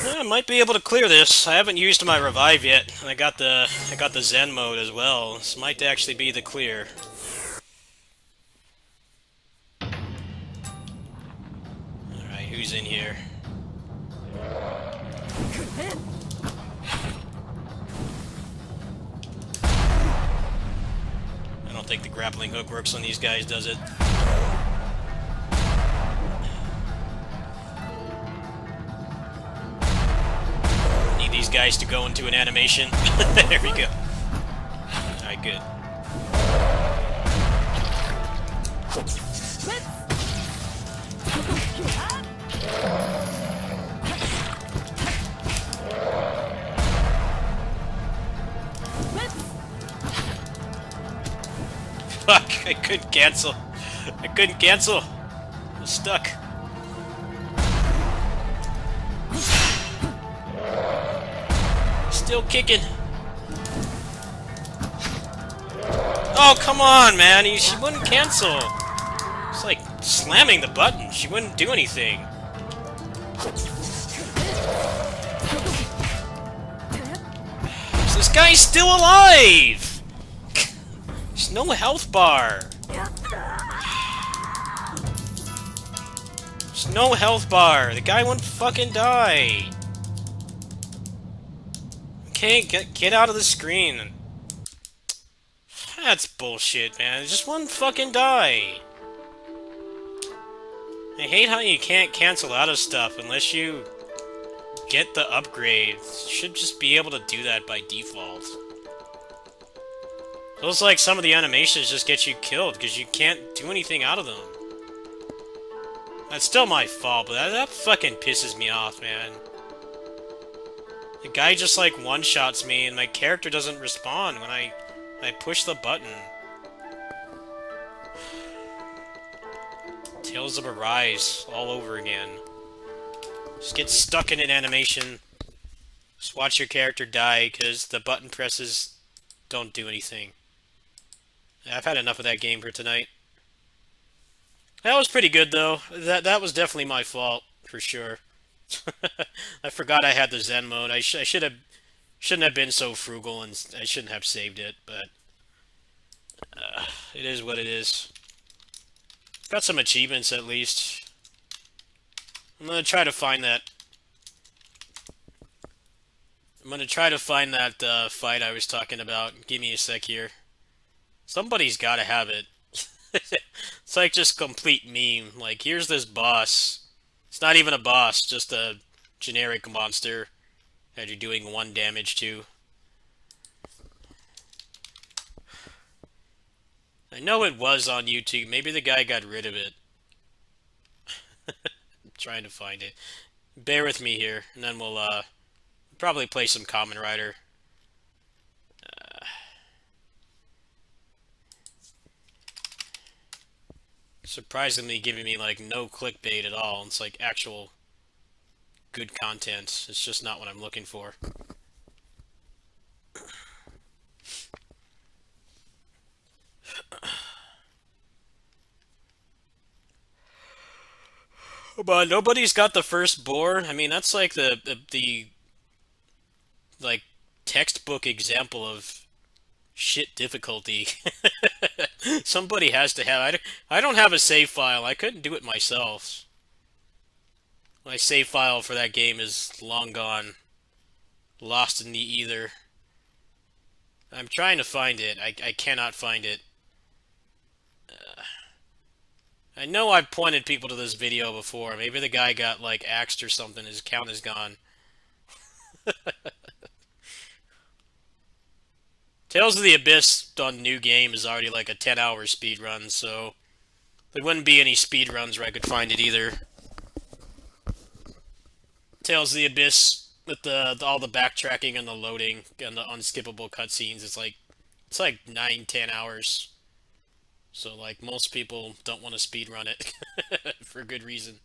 A: I might be able to clear this. I haven't used my revive yet, and I got the Zen mode as well. This might actually be the clear. Alright, who's in here? I don't think the grappling hook works on these guys, does it? These guys to go into an animation. There we go. Alright, good. Fuck, I couldn't cancel. I couldn't cancel. I was stuck. Still kicking. Oh, come on, man. She wouldn't cancel. It's like slamming the button. She wouldn't do anything. This guy's still alive! There's no health bar. There's no health bar. The guy won't fucking die. Okay, get out of the screen. That's bullshit, man. Just one fucking die. I hate how you can't cancel out of stuff unless you get the upgrade. You should just be able to do that by default. Feels like some of the animations just get you killed because you can't do anything out of them. That's still my fault, but that fucking pisses me off, man. The guy just, like, one-shots me, and my character doesn't respond when I push the button. Tales of Arise all over again. Just get stuck in an animation. Just watch your character die, because the button presses don't do anything. I've had enough of that game for tonight. That was pretty good, though. That was definitely my fault, for sure. I forgot I had the Zen mode. I shouldn't have been so frugal, and I shouldn't have saved it, but it is what it is. Got some achievements at least. I'm gonna try to find that. I'm gonna try to find that fight I was talking about. Give me a sec here. Somebody's got to have it. like just complete meme. Like, here's this boss. It's not even a boss, just a generic monster that you're doing 1 damage to. I know it was on YouTube. Maybe the guy got rid of it. I'm trying to find it. Bear with me here, and then we'll probably play some Kamen Rider. Surprisingly giving me like no clickbait at all. It's like actual good content. It's just not what I'm looking for. But nobody's got the first boar. I mean, that's like the like textbook example of shit difficulty. Somebody has to have. I don't have a save file. I couldn't do it myself. My save file for that game is long gone. Lost in the ether. I'm trying to find it. I cannot find it. I know I've pointed people to this video before. Maybe the guy got, like, axed or something. His account is gone. Tales of the Abyss on New Game is already, like, a 10-hour speedrun, so there wouldn't be any speedruns where I could find it either. Tales of the Abyss, with all the backtracking and the loading and the unskippable cutscenes, it's like 9-10 hours. So, like, most people don't want to speedrun it for good reason.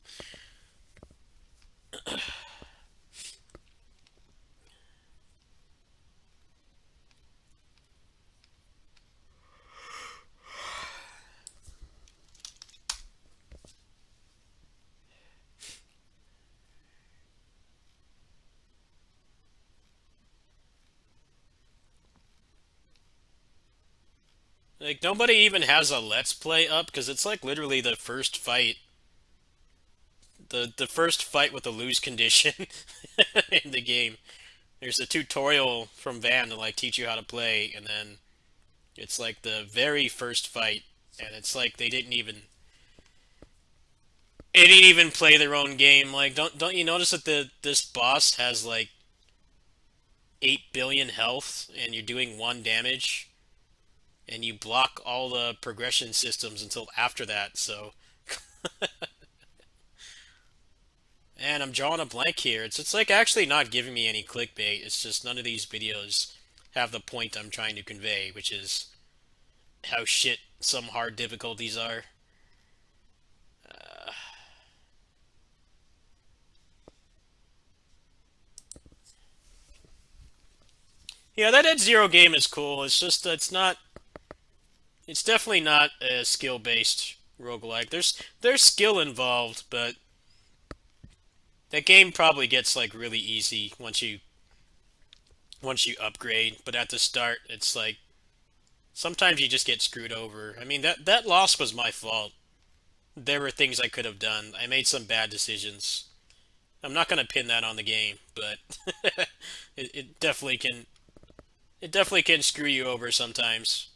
A: Like, nobody even has a Let's Play up, because it's, like, literally the first fight. The first fight with the lose condition in the game. There's a tutorial from Van to, like, teach you how to play, and then it's, like, the very first fight, and it's, like, they didn't even play their own game. Like, don't you notice that this boss has, like, 8 billion health, and you're doing 1 damage? And you block all the progression systems until after that, so... And I'm drawing a blank here. It's like actually not giving me any clickbait. It's just none of these videos have the point I'm trying to convey, which is how shit some hard difficulties are. Yeah, that Ed Zero game is cool. It's just, it's definitely not a skill-based roguelike. There's skill involved, but that game probably gets like really easy once you upgrade. But at the start, it's like sometimes you just get screwed over. I mean, that loss was my fault. There were things I could have done. I made some bad decisions. I'm not gonna pin that on the game, but it definitely can. It definitely can screw you over sometimes.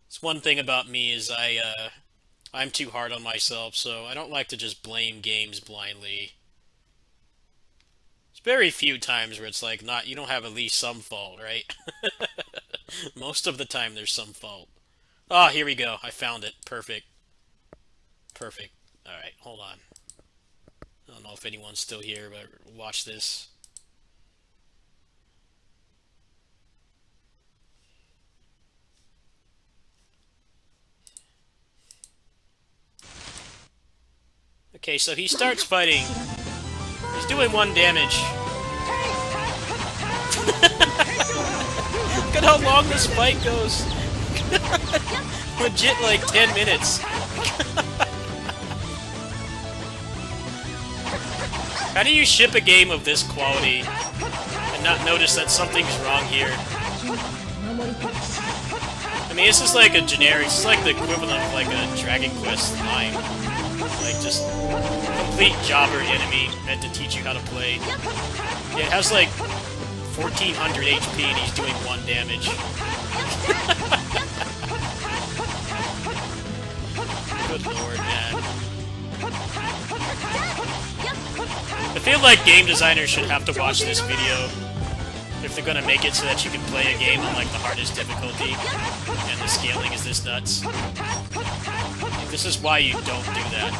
A: It's one thing about me is I'm too hard on myself, so I don't like to just blame games blindly. There's very few times where it's like you don't have at least some fault, right? Most of the time there's some fault. Ah, here we go. I found it. Perfect. Perfect. Alright, hold on. I don't know if anyone's still here, but watch this. Okay, so he starts fighting. He's doing 1 damage. Look at how long this fight goes. Legit like 10 minutes. How do you ship a game of this quality and not notice that something's wrong here? I mean, this is like a generic, it's like the equivalent of like a Dragon Quest line. Like, just complete jobber enemy meant to teach you how to play. Yeah, it has like 1400 HP and he's doing 1 damage. Good lord, man. I feel like game designers should have to watch this video if they're gonna make it so that you can play a game on like the hardest difficulty and the scaling is this nuts. This is why you don't do that.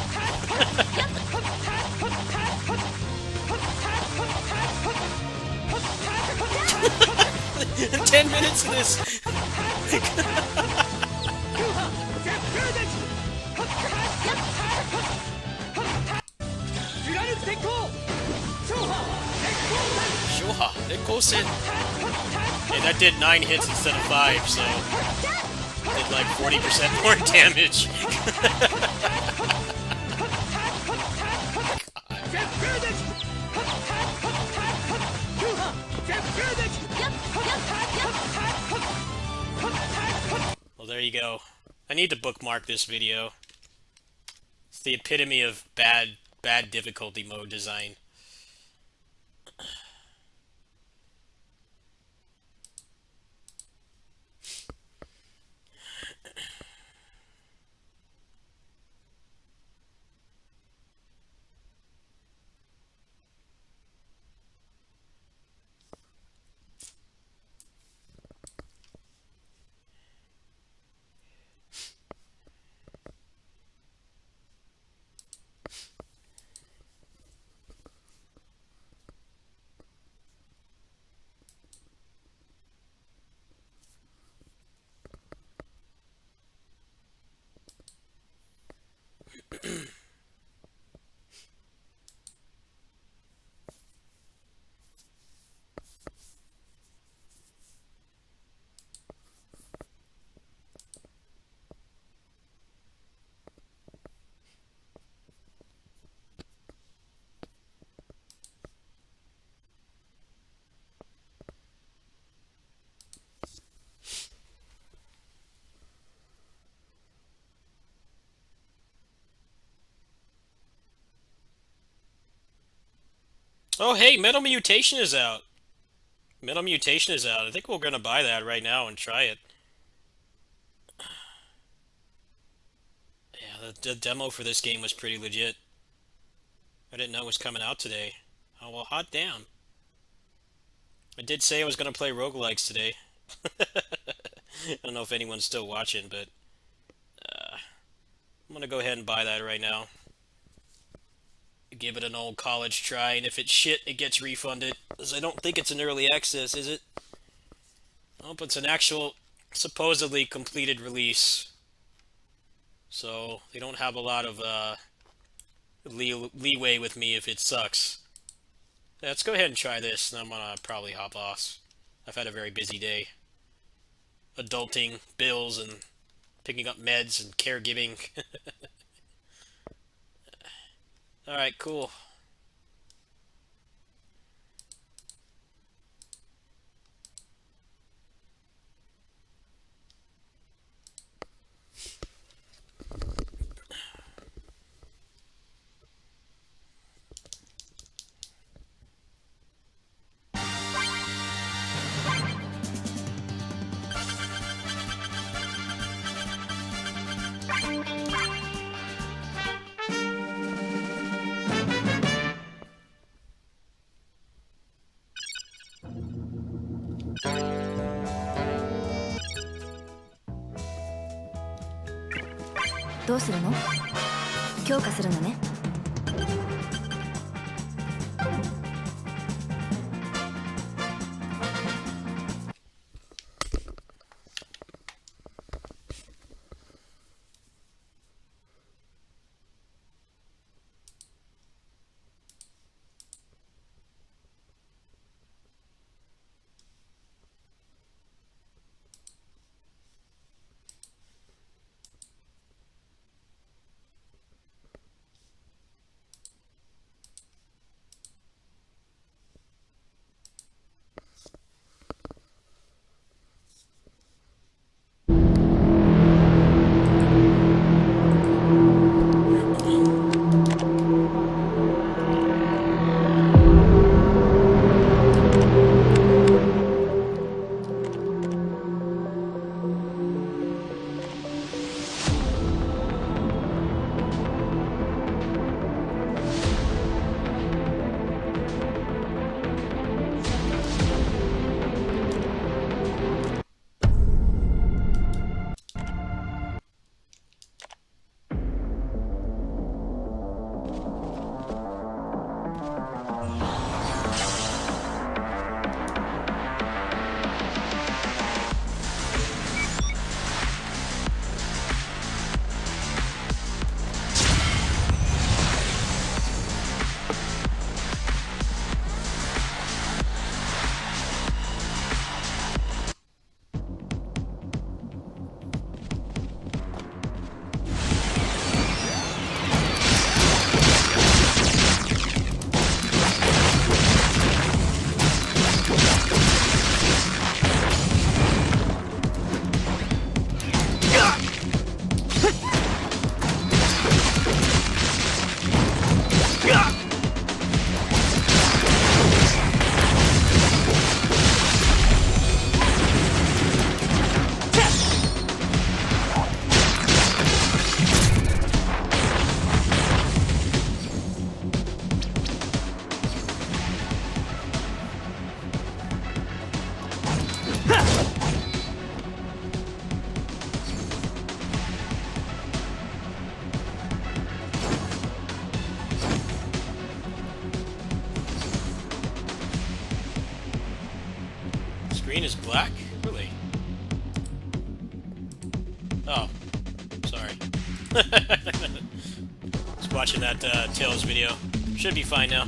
A: 10 minutes of this. Shuha, Nicholson. Hey, that did 9 hits instead of 5, so did like 40% more damage. Well, there you go. I need to bookmark this video. It's the epitome of bad difficulty mode design. Oh, hey, Metal Mutation is out. Metal Mutation is out. I think we're gonna buy that right now and try it. Yeah, the demo for this game was pretty legit. I didn't know it was coming out today. Oh, well, hot damn. I did say I was gonna play roguelikes today. I don't know if anyone's still watching, but I'm gonna go ahead and buy that right now. Give it an old college try, and if it's shit, it gets refunded. Because I don't think it's an early access, is it? I hope it's an actual, supposedly completed release. So, they don't have a lot of leeway with me if it sucks. Yeah, let's go ahead and try this, and I'm gonna probably hop off. I've had a very busy day. Adulting, bills, and picking up meds and caregiving. Alright, cool.
B: どうするの？強化するのね。
A: screen is black? Really? Oh. Sorry. Just watching that Tails video. Should be fine now.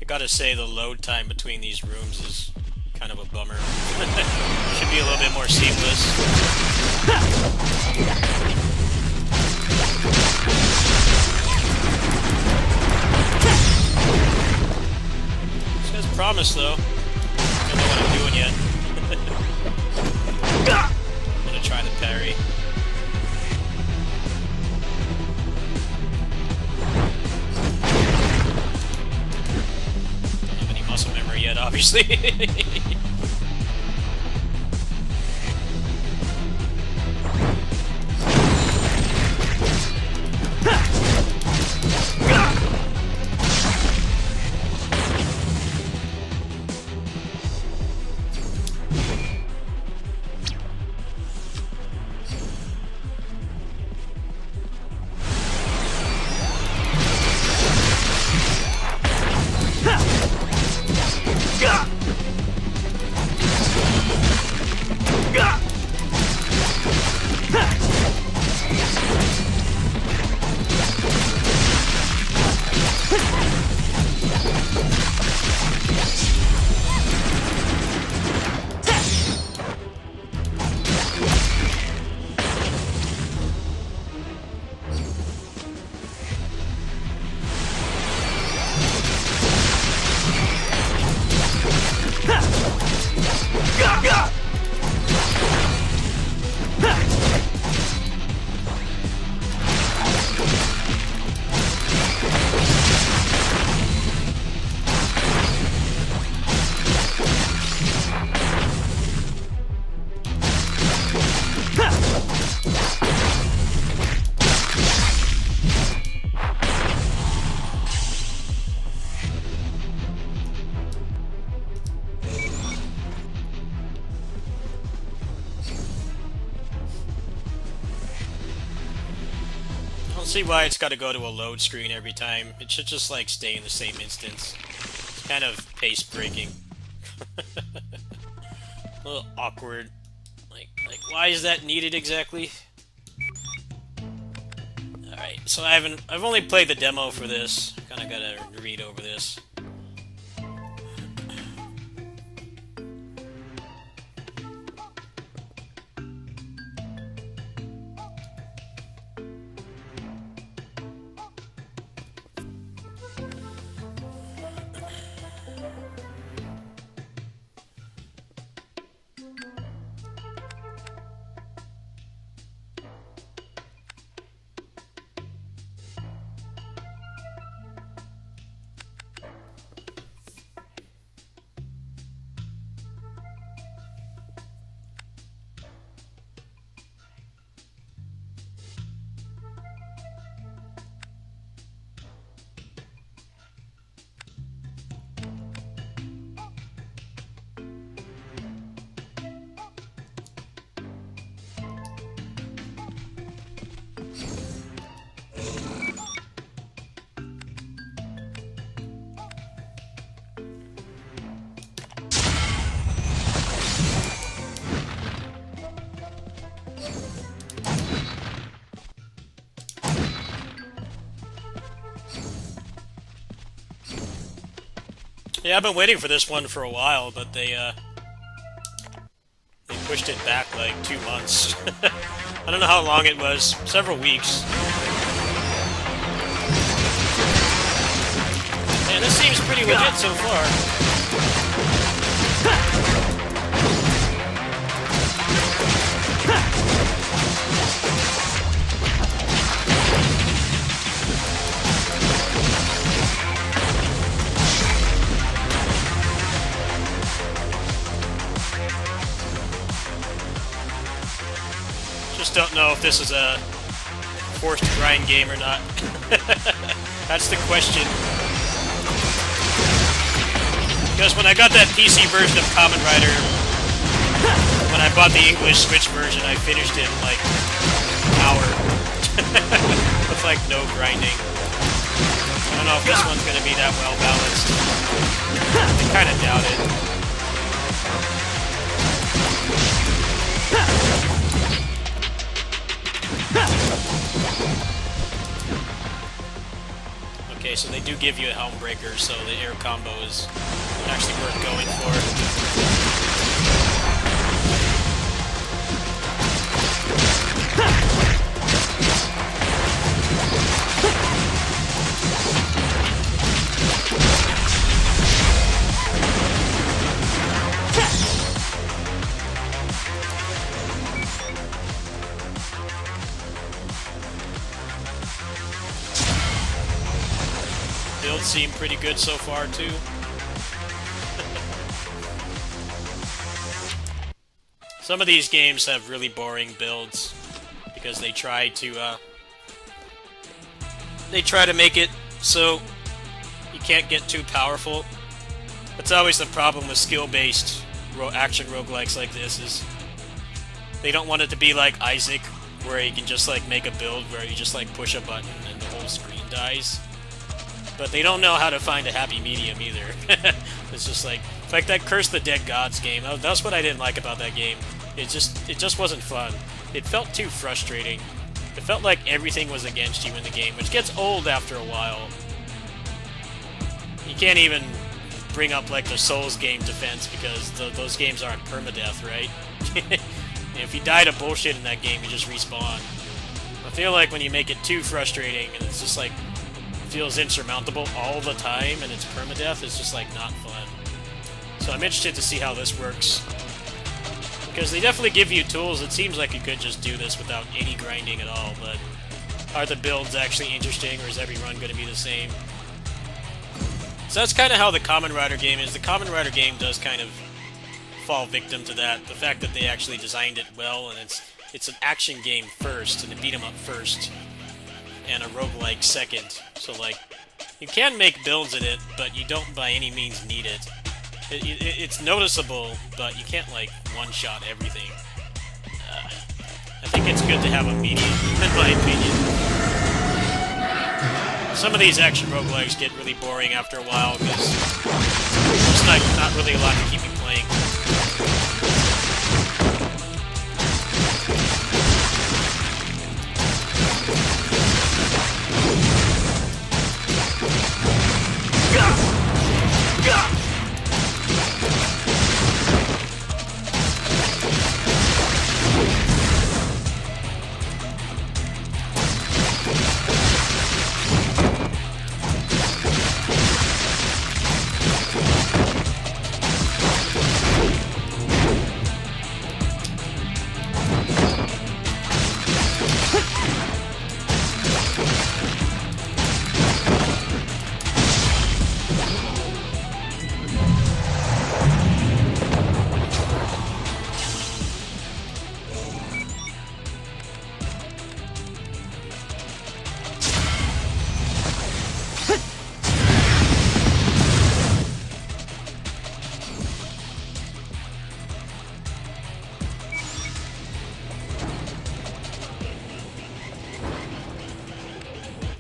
A: Gotta say, the load time between these rooms is kind of a bummer. Should be a little bit more seamless. This has promise, though. Don't know what I'm doing yet. I'm gonna try the parry. Muscle memory yet, obviously. I don't see why it's got to go to a load screen every time. It should just like stay in the same instance. It's kind of pace breaking. A little awkward. Like why is that needed exactly? All right, so I've only played the demo for this. Kind of gotta read over this. Yeah, I've been waiting for this one for a while, but they pushed it back like 2 months. I don't know how long it was, several weeks. Man, this seems pretty legit so far. Just don't know if this is a forced grind game or not. That's the question. Because when I got that PC version of Kamen Rider, when I bought the English Switch version, I finished it in like an hour. With like no grinding. I don't know if this one's gonna be that well balanced. I kinda doubt it. Okay, so they do give you a helm breaker, so the air combo is actually worth going for. Builds seem pretty good so far, too. Some of these games have really boring builds because they try to make it so you can't get too powerful. That's always the problem with skill-based action roguelikes like this, is they don't want it to be like Isaac, where you can just like make a build where you just like push a button and the whole screen dies. But they don't know how to find a happy medium either. It's just like that Curse the Dead Gods game. That's what I didn't like about that game. It just wasn't fun. It felt too frustrating. It felt like everything was against you in the game, which gets old after a while. You can't even bring up like the Souls game defense because those games aren't permadeath, right? If you die to bullshit in that game, you just respawn. I feel like when you make it too frustrating and it's just like feels insurmountable all the time and it's permadeath, it's just like not fun. So I'm interested to see how this works. Because they definitely give you tools. It seems like you could just do this without any grinding at all, but are the builds actually interesting, or is every run going to be the same? So that's kind of how the Kamen Rider game is. The Kamen Rider game does kind of fall victim to that. The fact that they actually designed it well, and it's an action game first, and a beat 'em up first, and a roguelike second. So like, you can make builds in it, but you don't by any means need it. It's noticeable, but you can't like one-shot everything. I think it's good to have a medium, in my opinion. Some of these action roguelikes get really boring after a while because there's not really a lot to keep you playing.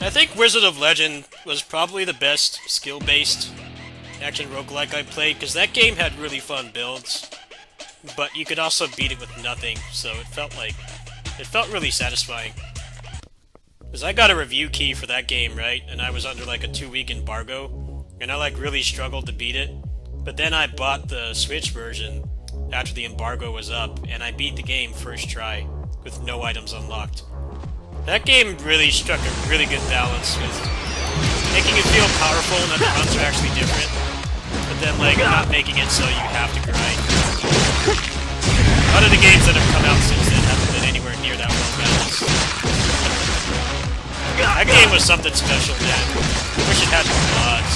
A: I think Wizard of Legend was probably the best skill-based action roguelike I played, because that game had really fun builds, but you could also beat it with nothing, so it felt really satisfying. Because I got a review key for that game, right, and I was under like a 2-week embargo, and I like really struggled to beat it, but then I bought the Switch version, after the embargo was up, and I beat the game first try with no items unlocked. That game really struck a really good balance with making it feel powerful and that the runs are actually different, but then like not making it so you have to grind. A lot of the games that have come out since then haven't been anywhere near that well balanced. That game was something special, man. I wish it had more mods.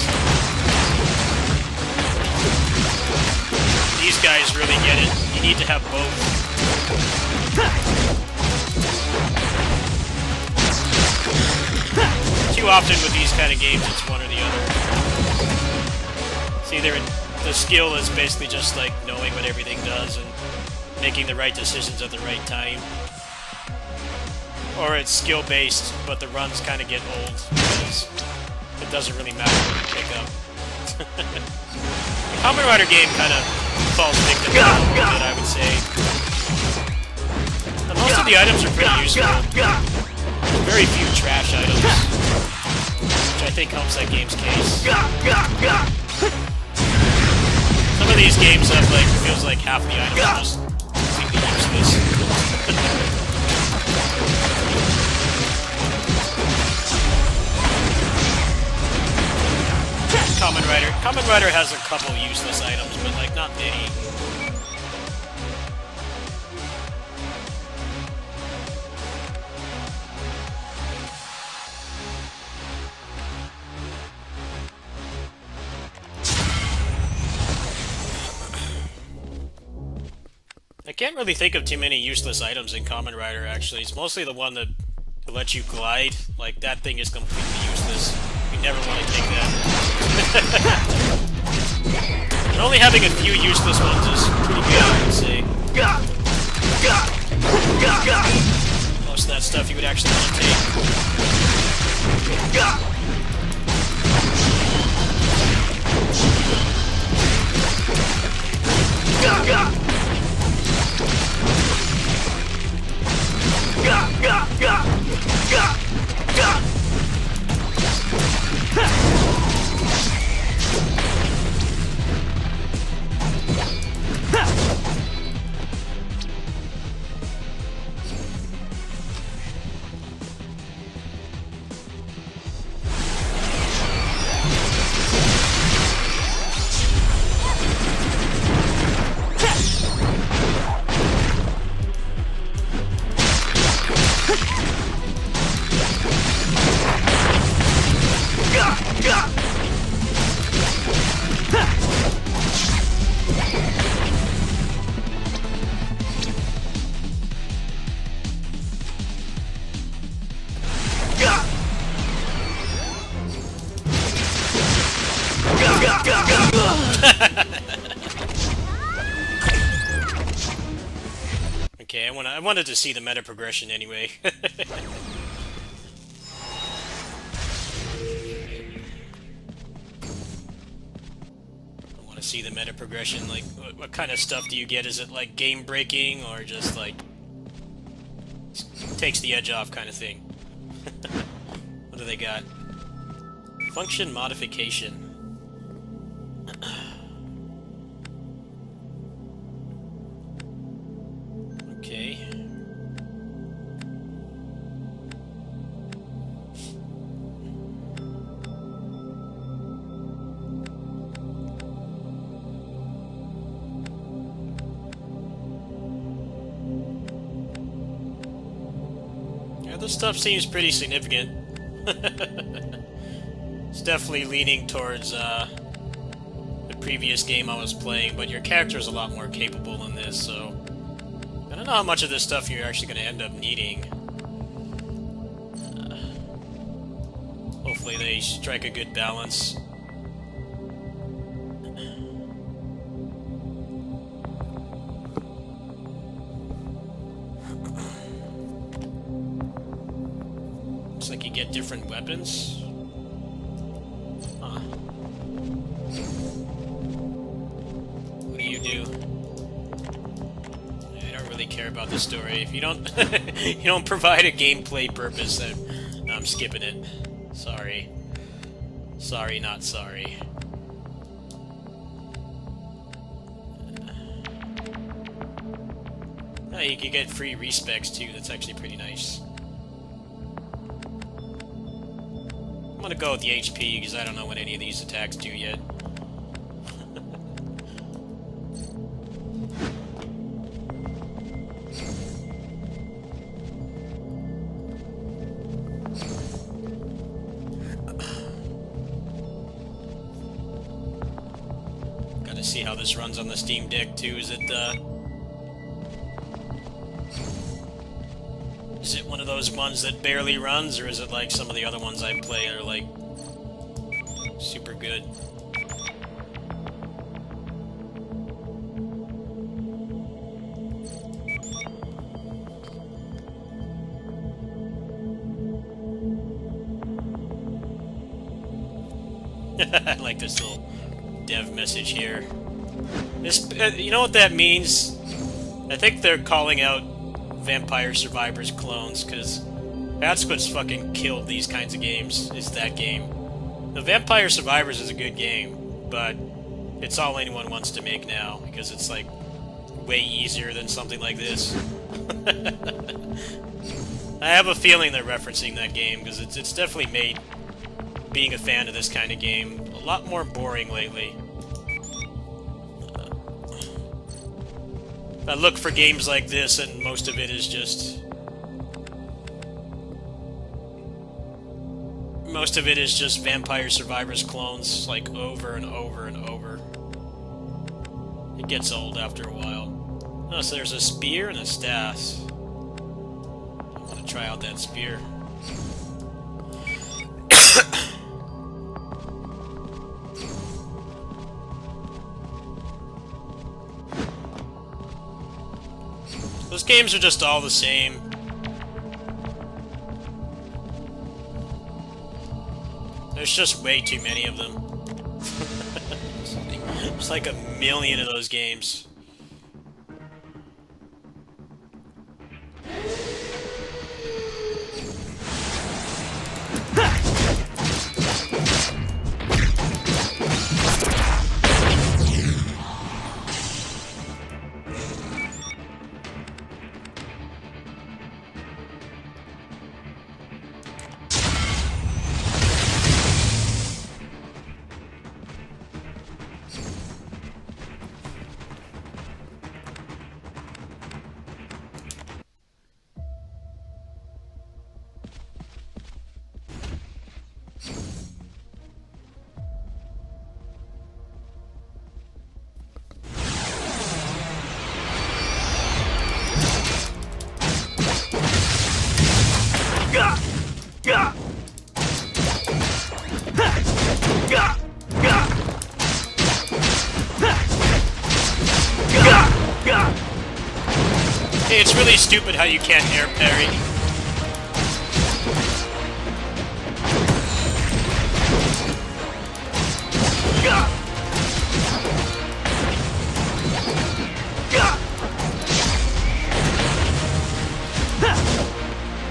A: These guys really get it. You need to have both. Too often with these kind of games, it's one or the other. It's either the skill is basically just like knowing what everything does and making the right decisions at the right time, or it's skill-based, but the runs kind of get old because it doesn't really matter what you pick up. The Kamen Rider game kind of falls victim to that a little bit, I would say. And most of the items are pretty useful. There's very few trash items, which I think helps that game's case. Some of these games have like feels like half the items are just completely useless. Kamen Rider has a couple useless items, but like not many. I can't really think of too many useless items in Kamen Rider, actually. It's mostly the one that lets you glide. Like, that thing is completely useless. You never want to take that. And only having a few useless ones is pretty good, I would say. Most of that stuff you would actually want to take. Okay, I wanted to see the meta progression anyway. See the meta progression, like what kind of stuff do you get? Is it like game breaking or just like takes the edge off kind of thing? What do they got? Function modification. Okay. This stuff seems pretty significant. It's definitely leaning towards the previous game I was playing, but your character is a lot more capable in this, so I don't know how much of this stuff you're actually going to end up needing. Hopefully they strike a good balance. Looks like you get different weapons. Huh. What do you do? I don't really care about the story. If you don't you don't provide a gameplay purpose, then I'm skipping it. Sorry. Sorry, not sorry. You can get free respecs too, that's actually pretty nice. I'm gonna go with the HP, because I don't know what any of these attacks do yet. Gotta see how this runs on the Steam Deck too. Is it one of those ones that barely runs, or is it like some of the other ones I play are like super good? I like this little dev message here. This, you know what that means? I think they're calling out Vampire Survivors clones, because that's what's fucking killed these kinds of games, is that game. The Vampire Survivors is a good game, but it's all anyone wants to make now, because it's like way easier than something like this. I have a feeling they're referencing that game, because it's definitely made being a fan of this kind of game a lot more boring lately. I look for games like this, and most of it is just... most of it is just Vampire Survivors clones, like, over and over and over. It gets old after a while. Oh, so there's a spear and a staff. I want to try out that spear. Those games are just all the same. There's just way too many of them. There's like a million of those games. It's really stupid how you can't air parry.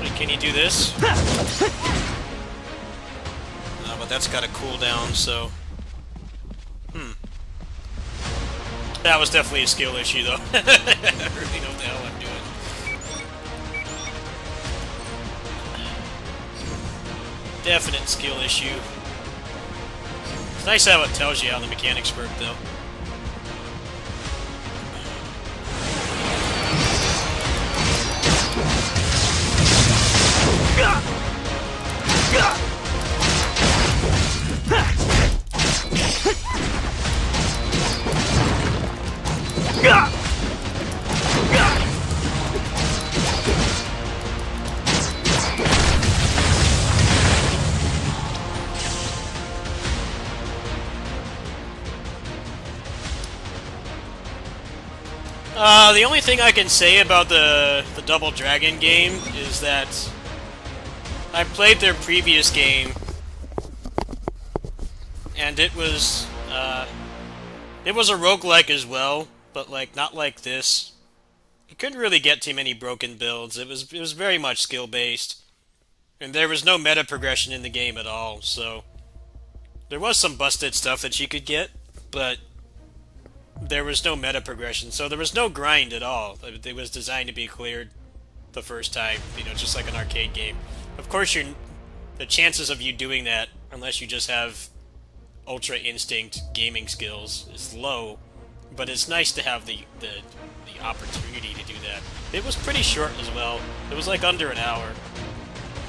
A: Wait, can you do this? No, but that's got a cooldown, so... That was definitely a skill issue, though. I don't really know what the hell I'm doing. Definite skill issue. It's nice how it tells you how the mechanics work, though. The only thing I can say about the Double Dragon game is that I played their previous game, and it was a roguelike as well, but like not like this. You couldn't really get too many broken builds. It was very much skill based, and there was no meta progression in the game at all. So there was some busted stuff that you could get, but there was no meta progression, so there was no grind at all. It was designed to be cleared the first time, you know, just like an arcade game. Of course, the chances of you doing that, unless you just have ultra instinct gaming skills, is low. But it's nice to have the opportunity to do that. It was pretty short as well. It was like under an hour.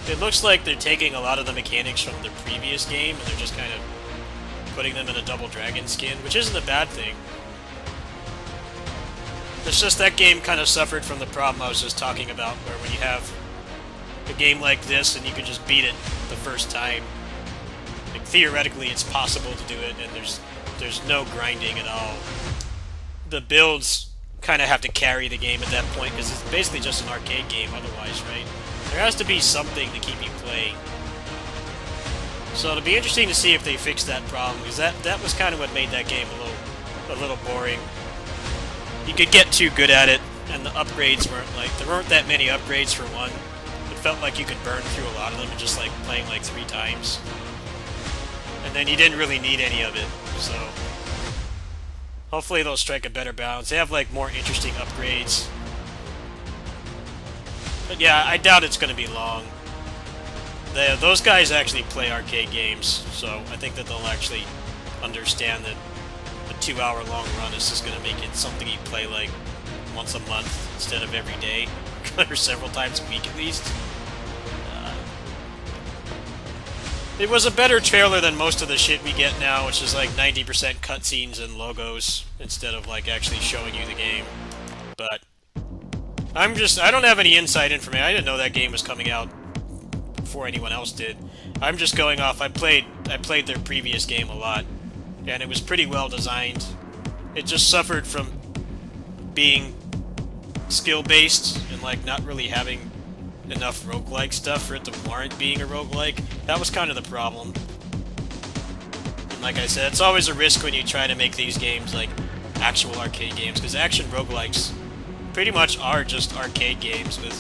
A: It looks like they're taking a lot of the mechanics from the previous game and they're just kind of putting them in a Double Dragon skin, which isn't a bad thing. It's just that game kind of suffered from the problem I was just talking about, where when you have a game like this and you can just beat it the first time, like theoretically it's possible to do it, and there's no grinding at all. The builds kind of have to carry the game at that point, because it's basically just an arcade game otherwise, right? There has to be something to keep you playing. So it'll be interesting to see if they fix that problem, because that was kind of what made that game a little boring. You could get too good at it, and the upgrades there weren't that many upgrades for one. It felt like you could burn through a lot of them and just like playing like 3 times. And then you didn't really need any of it, so hopefully they'll strike a better balance. They have like more interesting upgrades. But yeah, I doubt it's going to be long. Those guys actually play arcade games, so I think that they'll actually understand that a 2-hour-long run is just going to make it something you play like once a month instead of every day, or several times a week at least. It was a better trailer than most of the shit we get now, which is like 90% cutscenes and logos instead of like actually showing you the game. But I don't have any inside information. I didn't know that game was coming out before anyone else did. I'm just going off. I played their previous game a lot, and it was pretty well designed. It just suffered from being skill-based and like not really having enough roguelike stuff for it to warrant being a roguelike. That was kind of the problem. And like I said, it's always a risk when you try to make these games like actual arcade games, because action roguelikes pretty much are just arcade games with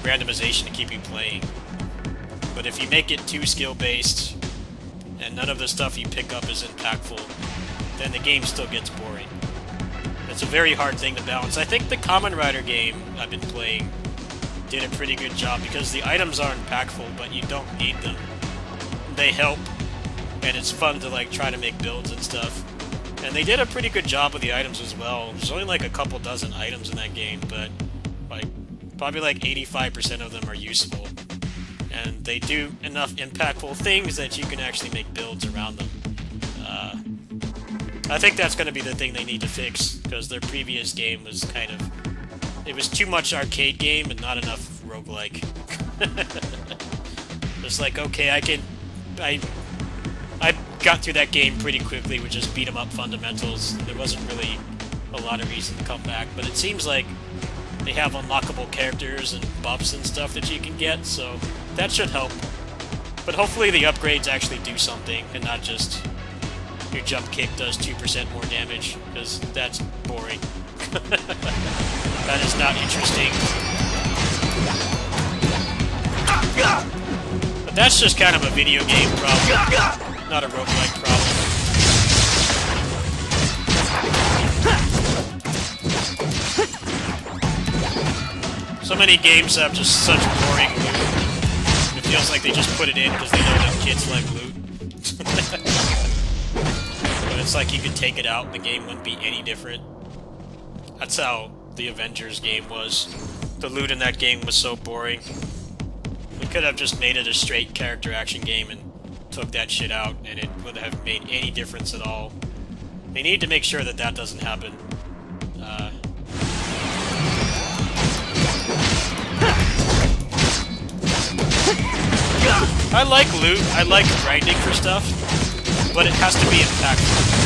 A: randomization to keep you playing. But if you make it too skill-based and none of the stuff you pick up is impactful, then the game still gets boring. It's a very hard thing to balance. I think the Kamen Rider game I've been playing did a pretty good job, because the items are impactful, but you don't need them. They help, and it's fun to like try to make builds and stuff. And they did a pretty good job with the items as well. There's only like a couple dozen items in that game, but like probably like 85% of them are useful. And they do enough impactful things that you can actually make builds around them. I think that's going to be the thing they need to fix, because their previous game was kind of... It was too much arcade game and not enough roguelike. It's like, okay, I got through that game pretty quickly with just beat 'em up fundamentals. There wasn't really a lot of reason to come back, but it seems like they have unlockable characters and buffs and stuff that you can get, so that should help. But hopefully the upgrades actually do something, and not just your jump kick does 2% more damage, because that's boring. That is not interesting. But that's just kind of a video game problem, not a roguelike problem. So many games have just such boring loot. It feels like they just put it in because they know that kids like loot. But it's like you could take it out and the game wouldn't be any different. That's how the Avengers game was. The loot in that game was so boring. We could have just made it a straight character action game and took that shit out, and it wouldn't have made any difference at all. They need to make sure that that doesn't happen. I like loot, I like grinding for stuff, but it has to be impactful.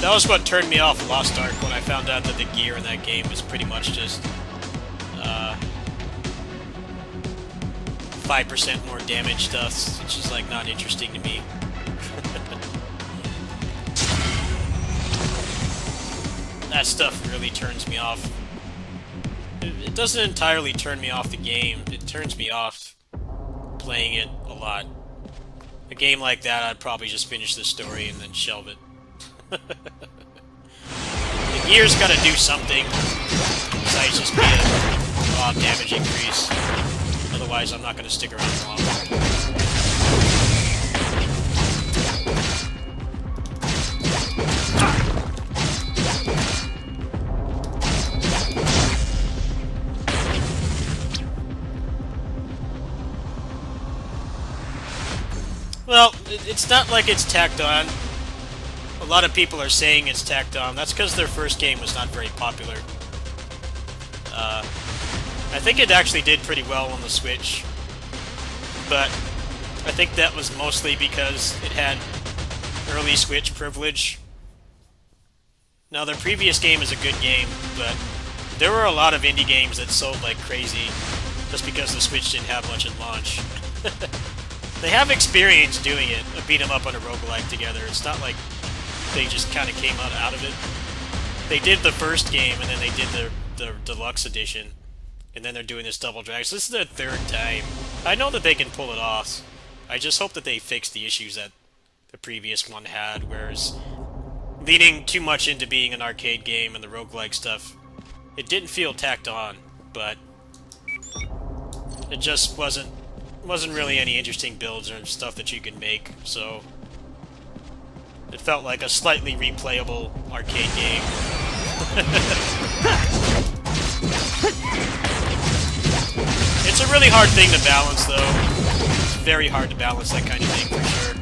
A: That was what turned me off Lost Ark, when I found out that the gear in that game was pretty much just 5% more damage stuff, which is like not interesting to me. that stuff really turns me off. It doesn't entirely turn me off the game, it turns me off playing it a lot. A game like that, I'd probably just finish the story and then shelve it. The gear's gotta do something besides just be a raw damage increase. Otherwise, I'm not gonna stick around long. Well, it's not like it's tacked on. A lot of people are saying it's tacked on. That's because their first game was not very popular. I think it actually did pretty well on the Switch. But I think that was mostly because it had early Switch privilege. Now, their previous game is a good game, but there were a lot of indie games that sold like crazy just because the Switch didn't have much at launch. They have experience doing it, a beat 'em up and a roguelike together. It's not like they just kind of came out of it. They did the first game, and then they did the deluxe edition, and then they're doing this double drag. So this is their third time. I know that they can pull it off. I just hope that they fix the issues that the previous one had, whereas leaning too much into being an arcade game and the roguelike stuff, it didn't feel tacked on, but it just wasn't really any interesting builds or stuff that you could make, so it felt like a slightly replayable arcade game. It's a really hard thing to balance, though. It's very hard to balance that kind of thing, for sure.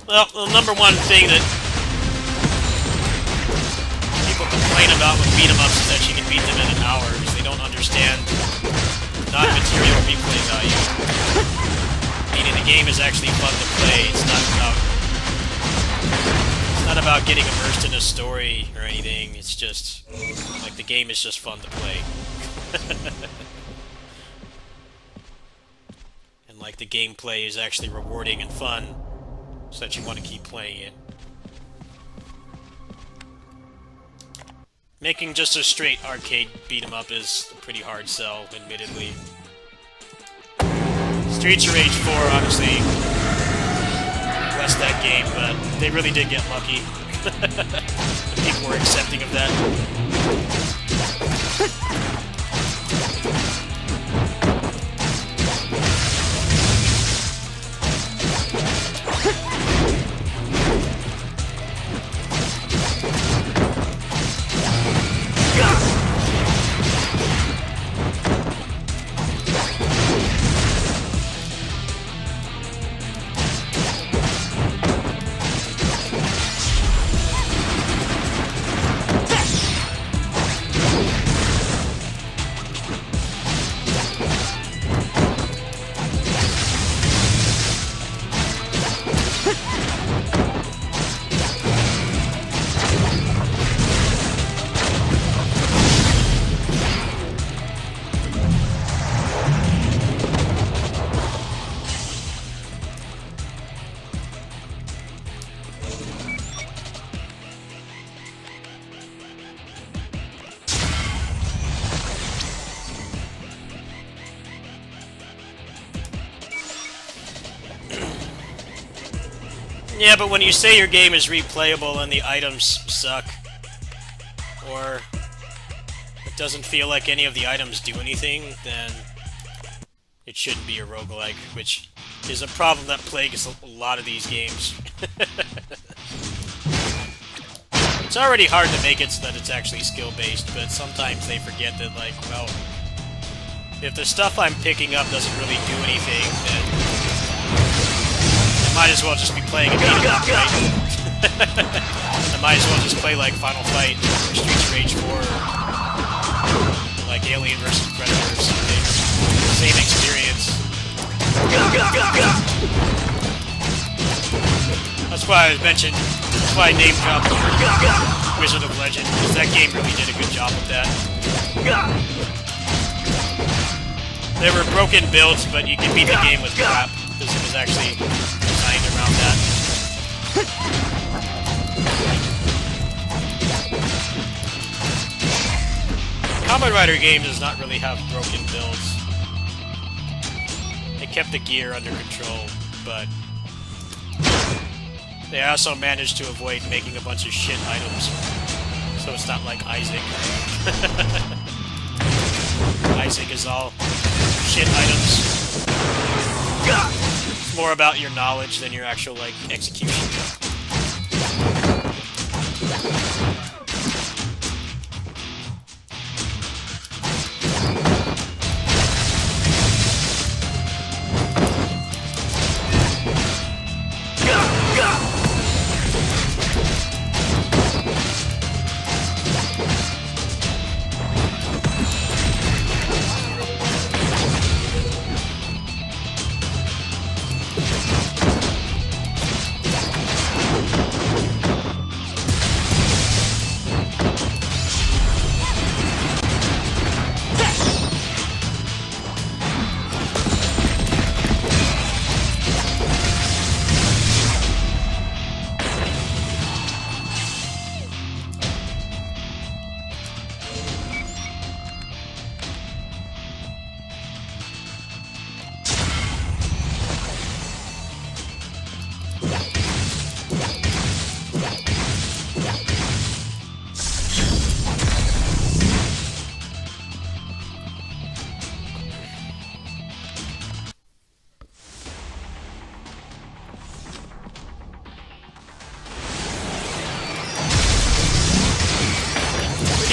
A: Well, the number one thing that people complain about with beat-em-ups is that you can beat them in an hour because they don't understand non-material replay value. Meaning the game is actually fun to play. It's not about getting immersed in a story or anything. It's just like the game is just fun to play. And like the gameplay is actually rewarding and fun, so that you want to keep playing it. Making just a straight arcade beat-em-up is a pretty hard sell, admittedly. Streets of Rage 4, honestly, bless that game, but they really did get lucky. People were accepting of that. Yeah, but when you say your game is replayable and the items suck, or it doesn't feel like any of the items do anything, then it shouldn't be a roguelike, which is a problem that plagues a lot of these games. It's already hard to make it so that it's actually skill-based, but sometimes they forget that, like, well, if the stuff I'm picking up doesn't really do anything, then I might as well just be playing a beat-em up, right? I might as well just play like Final Fight or Streets of Rage 4 or like Alien vs. Predator or something. Same experience. That's why I mentioned, that's why I name dropped Wizard of Legend, because that game really did a good job with that. There were broken builds, but you can beat the game with crap, because it was actually designed around that. Kamen Rider game does not really have broken builds. They kept the gear under control, but they also managed to avoid making a bunch of shit items. So it's not like Isaac. Isaac is all shit items. It's more about your knowledge than your actual, like, execution.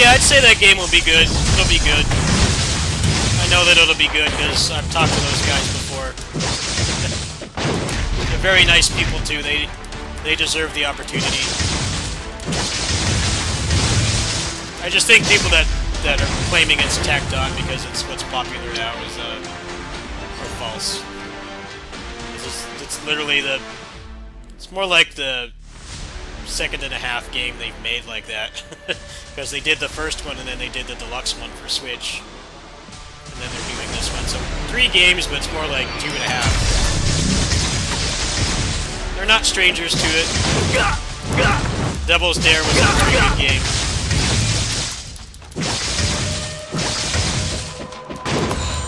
A: Yeah, I'd say that game will be good. It'll be good. I know that it'll be good because I've talked to those guys before. They're very nice people too. They deserve the opportunity. I just think people that are claiming it's tacked on because it's what's popular now are false. It's literally it's more like the second and a half game they've made like that. Because they did the first one and then they did the deluxe one for Switch. And then they're doing this one. So 3 games, but it's more like 2.5. They're not strangers to it. Devil's Dare was a very good game.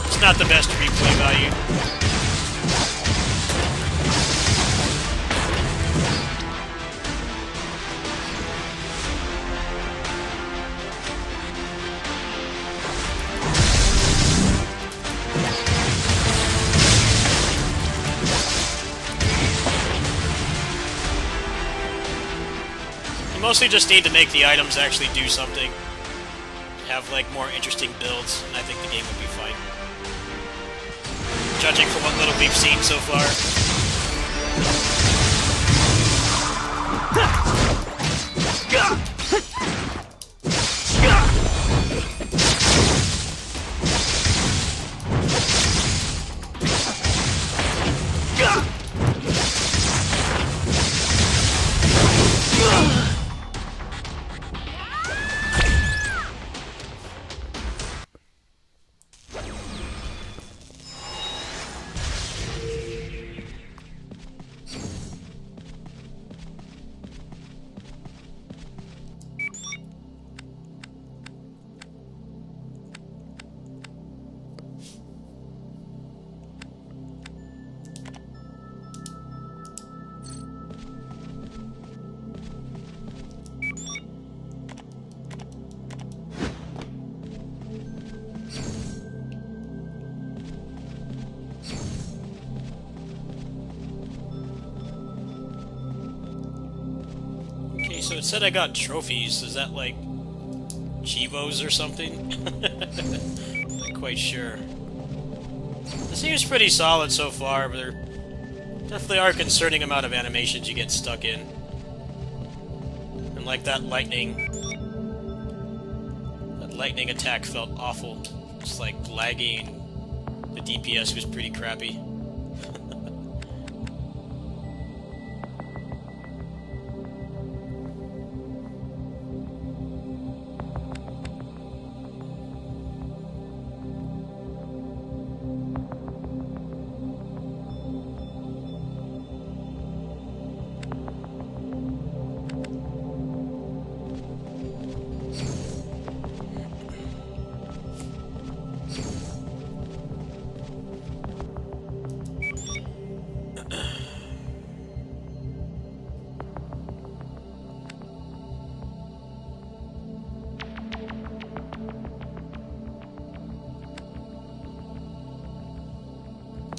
A: It's not the best replay value. Mostly just need to make the items actually do something. Have, like, more interesting builds, and I think the game would be fine. Judging from what little we've seen so far. So it said I got trophies. Is that like Chivos or something? Not quite sure. It seems pretty solid so far, but there definitely are a concerning amount of animations you get stuck in. And like that lightning attack felt awful. It's like laggy and the DPS was pretty crappy.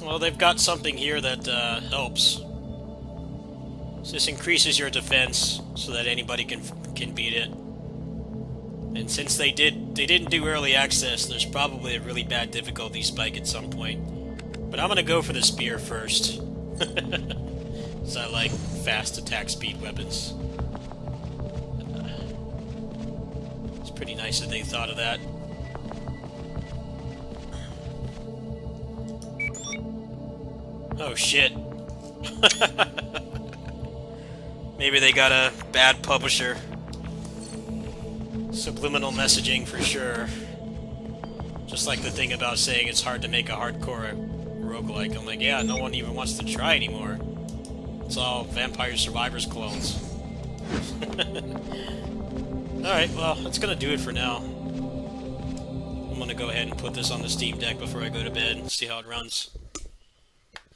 A: Well, they've got something here that helps. So this increases your defense so that anybody can beat it. And since they didn't do early access, there's probably a really bad difficulty spike at some point. But I'm gonna go for the spear first. So I like fast attack speed weapons. It's pretty nice that they thought of that. Oh shit. Maybe they got a bad publisher. Subliminal messaging for sure. Just like the thing about saying it's hard to make a hardcore roguelike. I'm like, yeah, no one even wants to try anymore. It's all Vampire Survivors clones. Alright, well, that's gonna do it for now. I'm gonna go ahead and put this on the Steam Deck before I go to bed and see how it runs.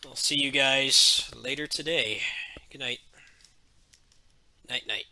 A: I'll see you guys later today. Good night. Night, night.